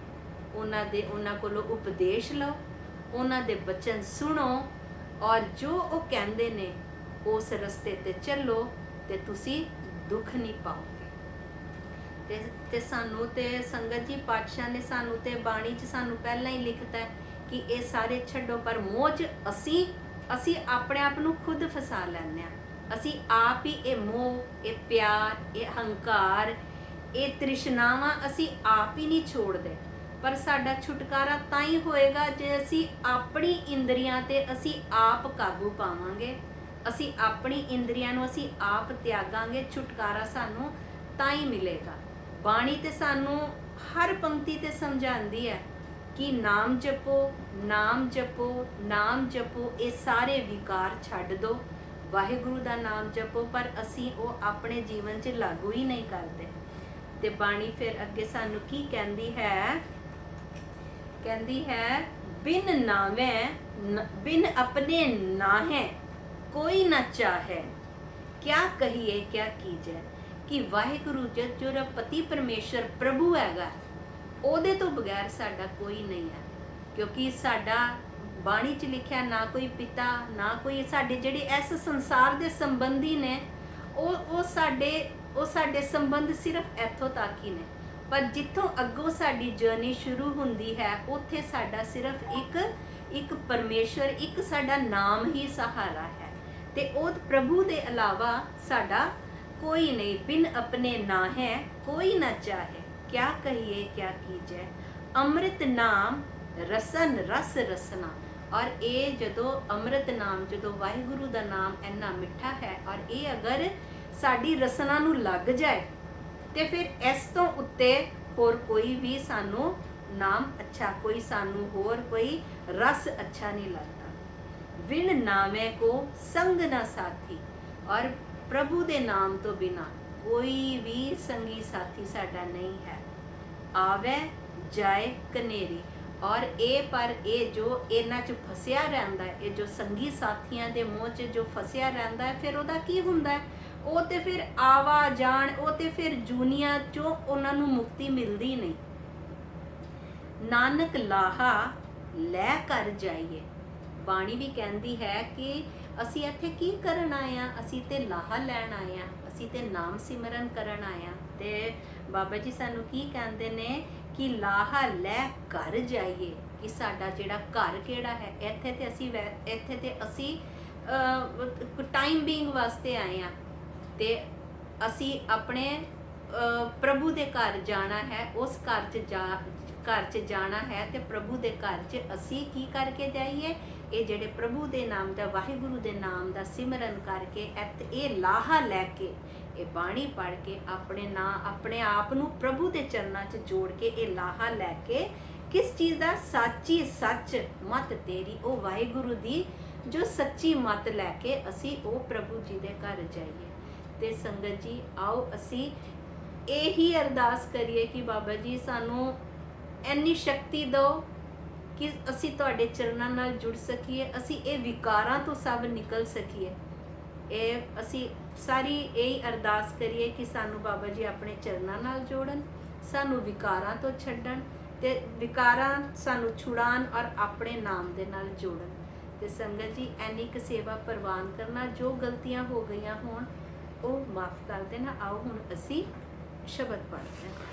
ਉਹਨਾਂ ਕੋਲੋਂ ਉਪਦੇਸ਼ ਲਓ, ਉਹਨਾਂ ਦੇ ਬਚਨ ਸੁਣੋ, ਔਰ ਜੋ ਉਹ ਕਹਿੰਦੇ ਨੇ ਉਸ ਰਸਤੇ ਤੇ ਚੱਲੋ, ਤੇ ਤੁਸੀਂ ਦੁੱਖ ਨਹੀਂ ਪਾਓਗੇ। ਤੇ ਸਾਨੂੰ ਤੇ ਸੰਗਤ ਜੀ ਪਾਤਸ਼ਾਹ ਨੇ ਸਾਨੂੰ ਤੇ ਬਾਣੀ 'ਚ ਸਾਨੂੰ ਪਹਿਲਾਂ ਹੀ ਲਿਖਤਾ ਹੈ ਕਿ ਇਹ ਸਾਰੇ ਛੱਡੋ, ਪਰ ਮੋਹ 'ਚ ਅਸੀਂ ਆਪਣੇ ਆਪ ਨੂੰ ਖੁਦ ਫਸਾ ਲੈਂਦੇ ਹਾਂ। ਅਸੀਂ ਆਪ ਹੀ ਇਹ ਮੋਹ, ਇਹ ਪਿਆਰ, ਇਹ ਹੰਕਾਰ, ਇਹ ਤ੍ਰਿਸ਼ਨਾਵਾਂ ਅਸੀਂ ਆਪ ਹੀ ਨਹੀਂ ਛੋੜਦੇ। ਪਰ ਸਾਡਾ ਛੁਟਕਾਰਾ ਤਾਂ ਹੀ ਹੋਏਗਾ ਜੇ ਅਸੀਂ ਆਪਣੀ ਇੰਦਰੀਆਂ ਤੇ ਅਸੀਂ ਆਪ ਕਾਬੂ ਪਾਵਾਂਗੇ, ਅਸੀਂ ਆਪਣੀ ਇੰਦਰੀਆਂ ਨੂੰ ਅਸੀਂ ਆਪ ਤਿਆਗਾਂਗੇ, ਛੁਟਕਾਰਾ ਸਾਨੂੰ ਤਾਂ ਹੀ ਮਿਲੇਗਾ। ਬਾਣੀ ਤੇ ਸਾਨੂੰ ਹਰ ਪੰਕਤੀ ਤੇ ਸਮਝਾਉਂਦੀ ਹੈ ਕਿ ਨਾਮ ਜਪੋ, ਨਾਮ ਜਪੋ, ਨਾਮ ਜਪੋ, ਇਹ ਸਾਰੇ ਵਿਕਾਰ ਛੱਡ ਦਿਓ, ਵਾਹਿਗੁਰੂ ਦਾ ਨਾਮ ਜਪੋ, ਪਰ ਅਸੀਂ ਉਹ ਆਪਣੇ ਜੀਵਨ 'ਚ ਲਾਗੂ ਹੀ ਨਹੀਂ ਕਰਦੇ। ਤੇ ਬਾਣੀ ਫਿਰ ਅੱਗੇ ਸਾਨੂੰ ਕੀ ਕਹਿੰਦੀ ਹੈ? ਕਹਿੰਦੀ ਹੈ, ਬਿਨ ਨਾਵੇਂ ਬਿਨ ਆਪਣੇ ਨਾਹੇ ਕੋਈ ਨਾ ਚਾਹੇ, ਕਿਆ ਕਹੀਏ ਕਿਆ ਕੀਜੈ। ਕਿ ਵਾਹਿਗੁਰੂ ਜਿਹੜਾ ਪਤੀ ਪਰਮੇਸ਼ਰ ਪ੍ਰਭੂ ਹੈਗਾ, ਉਹਦੇ ਤੋਂ ਬਗੈਰ ਸਾਡਾ ਕੋਈ ਨਹੀਂ ਹੈ। ਕਿਉਂਕਿ ਸਾਡਾ ਬਾਣੀ 'ਚ ਲਿਖਿਆ, ਨਾ ਕੋਈ ਪਿਤਾ, ਨਾ ਕੋਈ ਸਾਡੇ ਜਿਹੜੇ ਇਸ ਸੰਸਾਰ ਦੇ ਸੰਬੰਧੀ ਨੇ, ਉਹ ਸਾਡੇ ਸੰਬੰਧ ਸਿਰਫ ਇੱਥੋਂ ਤੱਕ ਹੀ ਨੇ। ਪਰ ਜਿੱਥੋਂ ਅੱਗੋਂ ਸਾਡੀ ਜਰਨੀ ਸ਼ੁਰੂ ਹੁੰਦੀ ਹੈ, ਉੱਥੇ ਸਾਡਾ ਸਿਰਫ ਇੱਕ ਪਰਮੇਸ਼ਰ, ਇੱਕ ਸਾਡਾ ਨਾਮ ਹੀ ਸਹਾਰਾ ਹੈ, ਤੇ ਉਹ ਪ੍ਰਭੂ ਦੇ ਇਲਾਵਾ ਸਾਡਾ ਕੋਈ ਨਹੀਂ। ਬਿਨ ਆਪਣੇ ਨਾ ਹੈ ਕੋਈ ਨਾ ਚਾਹੇ, ਕਿਆ ਕਹੀਏ ਕਿਆ ਕੀਜੈ। ਅੰਮ੍ਰਿਤ ਨਾਮ ਰਸਨ ਰਸ ਰਸਨਾ। ਔਰ ਇਹ ਜਦੋਂ ਅੰਮ੍ਰਿਤ ਨਾਮ, ਜਦੋਂ ਵਾਹਿਗੁਰੂ ਦਾ ਨਾਮ ਇੰਨਾ ਮਿੱਠਾ ਹੈ, ਔਰ ਇਹ ਅਗਰ ਸਾਡੀ ਰਸਨਾ ਨੂੰ ਲੱਗ ਜਾਏ, ਤੇ ਫਿਰ ਇਸ ਤੋਂ ਉੱਤੇ ਹੋਰ ਕੋਈ ਵੀ ਸਾਨੂੰ ਨਾਮ ਅੱਛਾ, ਕੋਈ ਸਾਨੂੰ ਹੋਰ ਕੋਈ ਰਸ ਅੱਛਾ ਨਹੀਂ ਲੱਗਦਾ। ਵਿਣ ਨਾਮੇ ਕੋ ਸੰਗ ਨਾ ਸਾਥੀ। ਔਰ ਪ੍ਰਭੂ ਦੇ ਨਾਮ ਤੋਂ ਬਿਨਾ ਕੋਈ ਵੀ ਸੰਗੀ ਸਾਥੀ ਸਾਡਾ ਨਹੀਂ ਹੈ। ਆਵੇ ਜਾਏ ਕਨੇਰੀ। ਔਰ ਇਹ ਜੋ ਇਹਨਾਂ 'ਚ ਫਸਿਆ ਰਹਿੰਦਾ ਹੈ, ਇਹ ਜੋ ਸੰਗੀ ਸਾਥੀਆਂ ਦੇ ਮੋਹ 'ਚ ਜੋ ਫਸਿਆ ਰਹਿੰਦਾ ਹੈ, ਫਿਰ ਉਹਦਾ ਕੀ ਹੁੰਦਾ ਹੈ? ਉਹ ਤੇ ਫਿਰ ਆਵਾ ਜਾਣ, ਉਹ ਤੇ ਫਿਰ ਜੂਨੀਆਂ ਚੋਂ ਉਹਨਾਂ ਨੂੰ ਮੁਕਤੀ ਮਿਲਦੀ ਨਹੀਂ। ਨਾਨਕ ਲਾਹਾ ਲੈ ਕਰ ਜਾਈਏ। ਬਾਣੀ ਵੀ ਕਹਿੰਦੀ ਹੈ ਕਿ ਅਸੀਂ ਇੱਥੇ ਕੀ ਕਰਨ ਆਏ ਆ, ਅਸੀਂ ਤੇ ਲਾਹਾ ਲੈਣ ਆਏ ਆ, ਅਸੀਂ ਤੇ ਨਾਮ ਸਿਮਰਨ ਕਰਨ ਆਏ ਆ। ਤੇ ਬਾਬਾ ਜੀ ਸਾਨੂੰ ਕੀ ਕਹਿੰਦੇ ਨੇ ਕਿ ਲਾਹਾ ਲੈ ਘਰ ਜਾਈਏ, ਕਿ ਸਾਡਾ ਜਿਹੜਾ ਘਰ ਕਿਹੜਾ ਹੈ। ਇੱਥੇ ਤੇ ਅਸੀਂ ਟਾਈਮ ਬੀਇੰਗ ਵਾਸਤੇ ਆਏ ਆ, ਤੇ ਅਸੀਂ ਆਪਣੇ ਪ੍ਰਭੂ ਦੇ ਘਰ ਜਾਣਾ ਹੈ। ਉਸ ਘਰ 'ਚ ਜਾਣਾ ਹੈ, ਤੇ ਪ੍ਰਭੂ ਦੇ ਘਰ 'ਚ ਅਸੀਂ ਕੀ ਕਰਕੇ ਜਾਈਏ? ਇਹ ਜਿਹੜੇ ਪ੍ਰਭੂ ਦੇ ਨਾਮ ਦਾ, ਵਾਹਿਗੁਰੂ ਦੇ ਨਾਮ ਦਾ ਸਿਮਰਨ ਕਰਕੇ, ਇਹ ਲਾਹਾ ਲੈ ਕੇ, ਇਹ ਬਾਣੀ ਪੜ੍ਹ ਕੇ ਆਪਣੇ ਆਪ ਨੂੰ ਪ੍ਰਭੂ ਦੇ ਚਰਨਾਂ 'ਚ ਜੋੜ ਕੇ, ਇਹ ਲਾਹਾ ਲੈ ਕੇ ਕਿਸ ਚੀਜ਼ ਦਾ? ਸਾਚੀ ਸੱਚ ਮਤ ਤੇਰੀ, ਉਹ ਵਾਹਿਗੁਰੂ ਦੀ ਜੋ ਸੱਚੀ ਮਤ ਲੈ ਕੇ ਅਸੀਂ ਉਹ ਪ੍ਰਭੂ ਜੀ ਦੇ ਘਰ ਜਾਈਏ। ਤੇ ਸੰਗਤ ਜੀ, ਆਓ ਅਸੀਂ ਇਹੀ ਅਰਦਾਸ ਕਰੀਏ ਕਿ ਬਾਬਾ ਜੀ ਸਾਨੂੰ ਇੰਨੀ ਸ਼ਕਤੀ ਦਿਓ ਕਿ ਅਸੀਂ ਤੁਹਾਡੇ ਚਰਨਾਂ ਨਾਲ ਜੁੜ ਸਕੀਏ, ਅਸੀਂ ਇਹ ਵਿਕਾਰਾਂ ਤੋਂ ਸਭ ਨਿਕਲ ਸਕੀਏ। ਇਹ ਅਸੀਂ ਸਾਰੀ ਇਹੀ ਅਰਦਾਸ ਕਰੀਏ ਕਿ ਸਾਨੂੰ ਬਾਬਾ ਜੀ ਆਪਣੇ ਚਰਨਾਂ ਨਾਲ ਜੋੜਨ, ਸਾਨੂੰ ਵਿਕਾਰਾਂ ਤੋਂ ਛੱਡਣ, ਤੇ ਵਿਕਾਰਾਂ ਸਾਨੂੰ ਛੁਡਾਉਣ ਔਰ ਆਪਣੇ ਨਾਮ ਦੇ ਨਾਲ ਜੋੜਨ। ਤੇ ਸੰਗਤ ਜੀ, ਐਨੀ ਕੁ ਸੇਵਾ ਪ੍ਰਵਾਨ ਕਰਨਾ, ਜੋ ਗਲਤੀਆਂ ਹੋ ਗਈਆਂ ਹੋਣ ਉਹ ਮਾਫ ਕਰ ਦੇਣਾ। ਆਓ ਹੁਣ ਅਸੀਂ ਸ਼ਬਦ ਪੜ੍ਹਦੇ ਹਾਂ।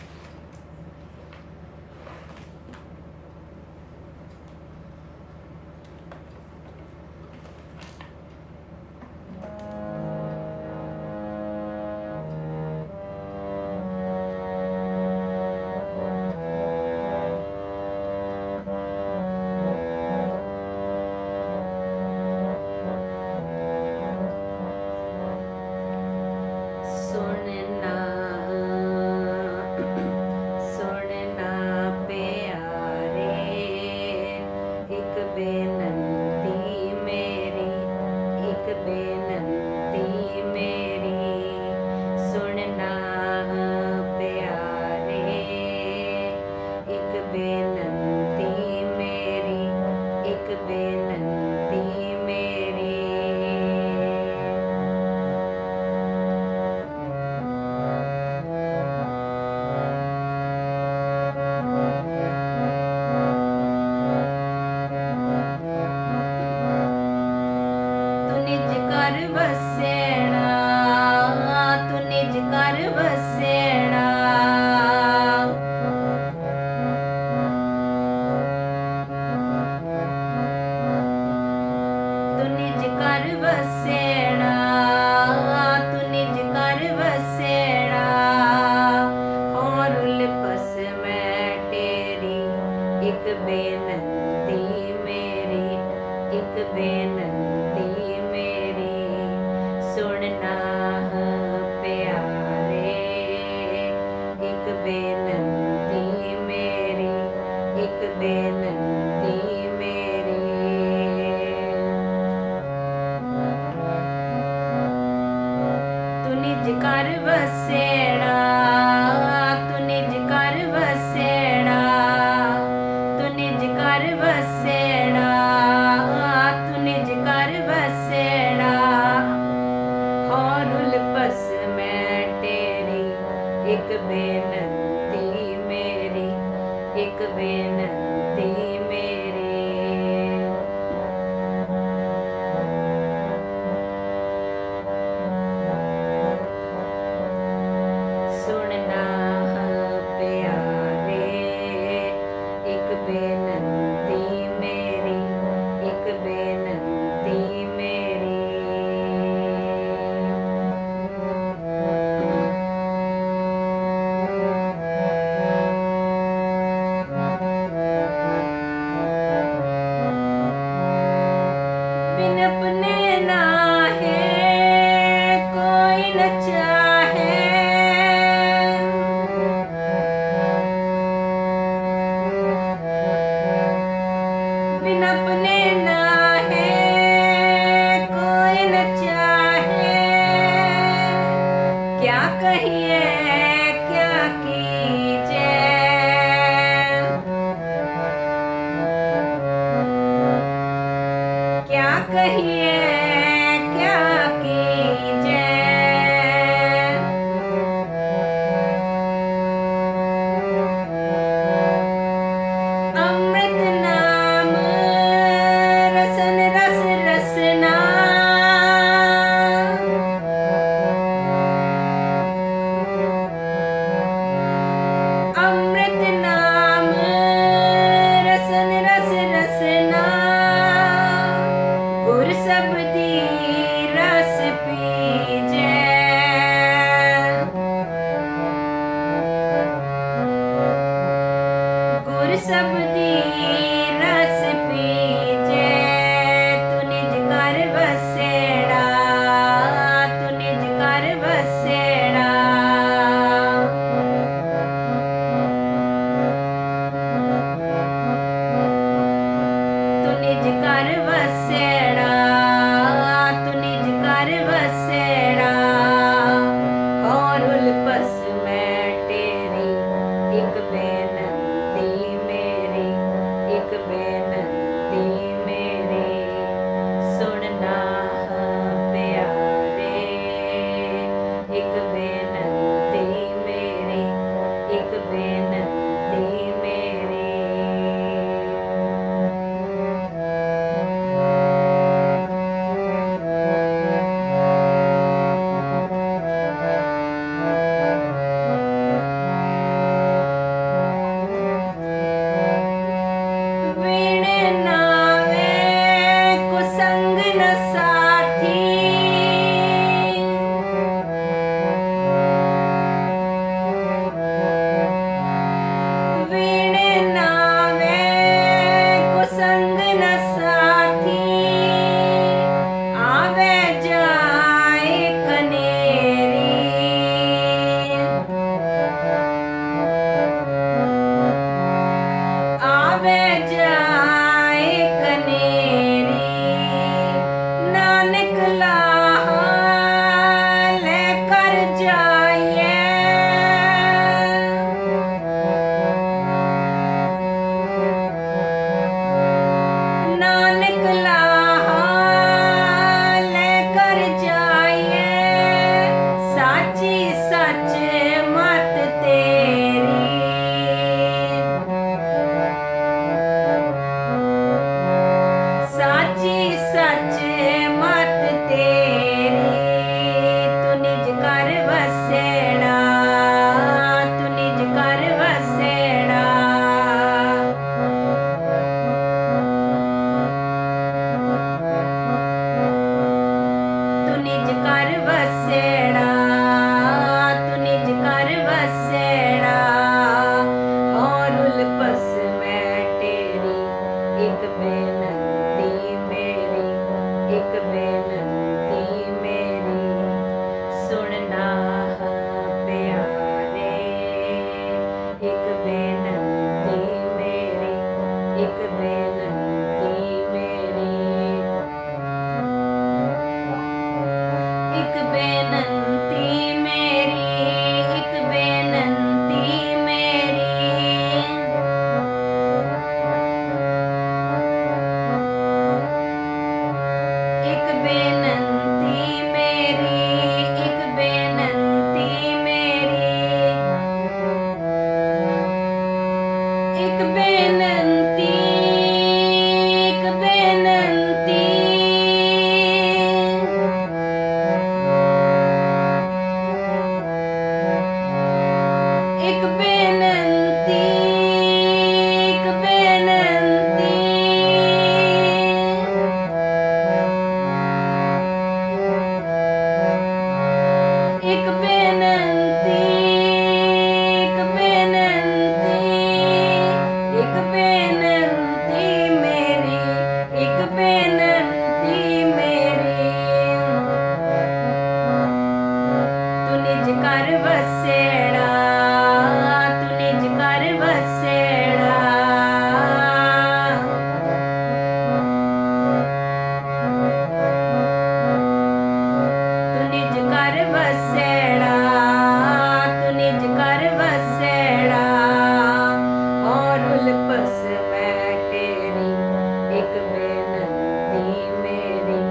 कहिए क्या कीजिए। ਨਿਜ ਘਰ ਵਸੇੜਾ, ਤੂੰ ਨਿਜ ਘਰ ਵਸੇੜਾ, ਔਰ ਉਲਪਸ ਮੈਂ ਤੇਰੀ, ਇੱਕ ਬੇਨਤੀ ਮੇਰੀ, ਇੱਕ ਬੇਨਤੀ ਮੇਰੀ, ਸੁਣਨਾ ਪਿਆਰੇ, ਇੱਕ ਬੇਨਤੀ ਮੇਰੀ, ਇੱਕ ਬੇਨਤੀ ਮੇਰੀ। ਵੀਣ ਨਾਵੇ ਕੁਸੰਗ ਨ ਸਾਥੀ, ਵੀਣ ਨਾਵੇ ਕੁਸੰਗ ਨ ਸਾਥੀ, ਆਵੇ ਜਾਏ ਕਨੇਰੀ, ਆਵੇ ਜਾਏ ਕਨੇਰੀ, ਨਾਨਕ ਲਾਹਾ ਲੈ ਕਰ ਜਾਈਏ, ਨਾਨਕ ਲਾਹਾ ਲੈ ਕਰ ਜਾਈਏ, ਸਾਚੀ ਸੱਚ ਮਤ ਤੇਰੀ, ਸਾਚੀ ਸੱਚ ਮਤ ਤੇਰੀ, ਤੂੰ ਨਿਜ ਘਰ ਵਸੇੜਾ, ਤੂੰ ਨਿਜ ਘਰ ਵਸੇੜਾ, ਤੂੰ ਨਿਜ ਘਰ ਵਸੇੜਾ, ਤੂੰ ਨਿਜ ਘਰ ਵਸੇੜਾ, ਔਰ ਉਲਪਸ ਮੈਂ ਤੇਰੀ, ਇੱਕ ਬੇਨਤੀ ਮੇਰੀ, ਇੱਕ ਬੇਨਤੀ ਮੇਰੀ, ਸੁਣਨਾ ਪਿਆਰੇ, ਇੱਕ ਬੇਨਤੀ ਮੇਰੀ, ਇੱਕ ਬੇਨਤੀ ਮੇਰੀ, ਇੱਕ ਬੇਨਤੀ ਮੇਰੀ, ਇੱਕ ਬੇਨਤੀ ਮੇਰੀ, ਇੱਕ ਬੇਨਤੀ ਮੇਰੀ, ਇੱਕ ਬੇਨਤੀ ਮੇਰੀ, ਇੱਕ ਬੇਨਤੀ, ਇੱਕ ਬੇਨਤੀ, ਇੱਕ ਬੇਨਤੀ, ਇੱਕ ਬੇਨਤੀ, ਇੱਕ ਬੇਨਤੀ, ਇੱਕ ਬੇਨਤੀ, ਇੱਕ ਬੇਨਤੀ ਮੇਰੀ, ਇੱਕ ਬੇਨਤੀ ਮੇਰੀ, ਤੂੰ ਨਿਜ ਘਰ ਵਸੇੜਾ, ਤੂੰ ਨਿਜ ਘਰ ਵਸੇੜਾ, ਤੂੰ ਨਿਜ ਘਰ ਵਸੇੜਾ, ਤੂੰ ਨਿਜ ਘਰ ਵਸੇੜਾ, ਔਰ ਉਲਪਸ ਮੈਂ ਤੇਰੀ, ਇੱਕ ਬੇਨਤੀ ਮੇਰੀ,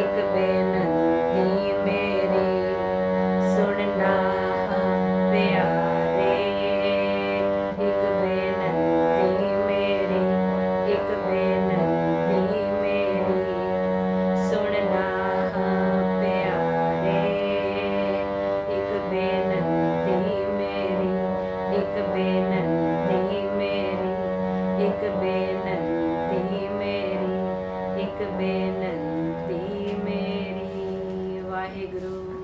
ਇੱਕ ਬੇਨਤੀ ਮੇਰੀ, ਸੁਣਨਾ ਪਿਆਰੇ, ਇੱਕ ਬੇਨਤੀ ਮੇਰੀ, ਇੱਕ ਬੇਨਤੀ ਮੇਰੀ, ਸੁਣਨਾ ਪਿਆਰੇ, ਇੱਕ ਬੇਨਤੀ ਮੇਰੀ, ਇੱਕ ਬੇਨਤੀ ਮੇਰੀ, ਇੱਕ ਬੇਨਤੀ ਮੇਰੀ, ਇੱਕ ਬੇਨਤੀ ਮੇਰੀ। ਵਾਹਿਗੁਰੂ।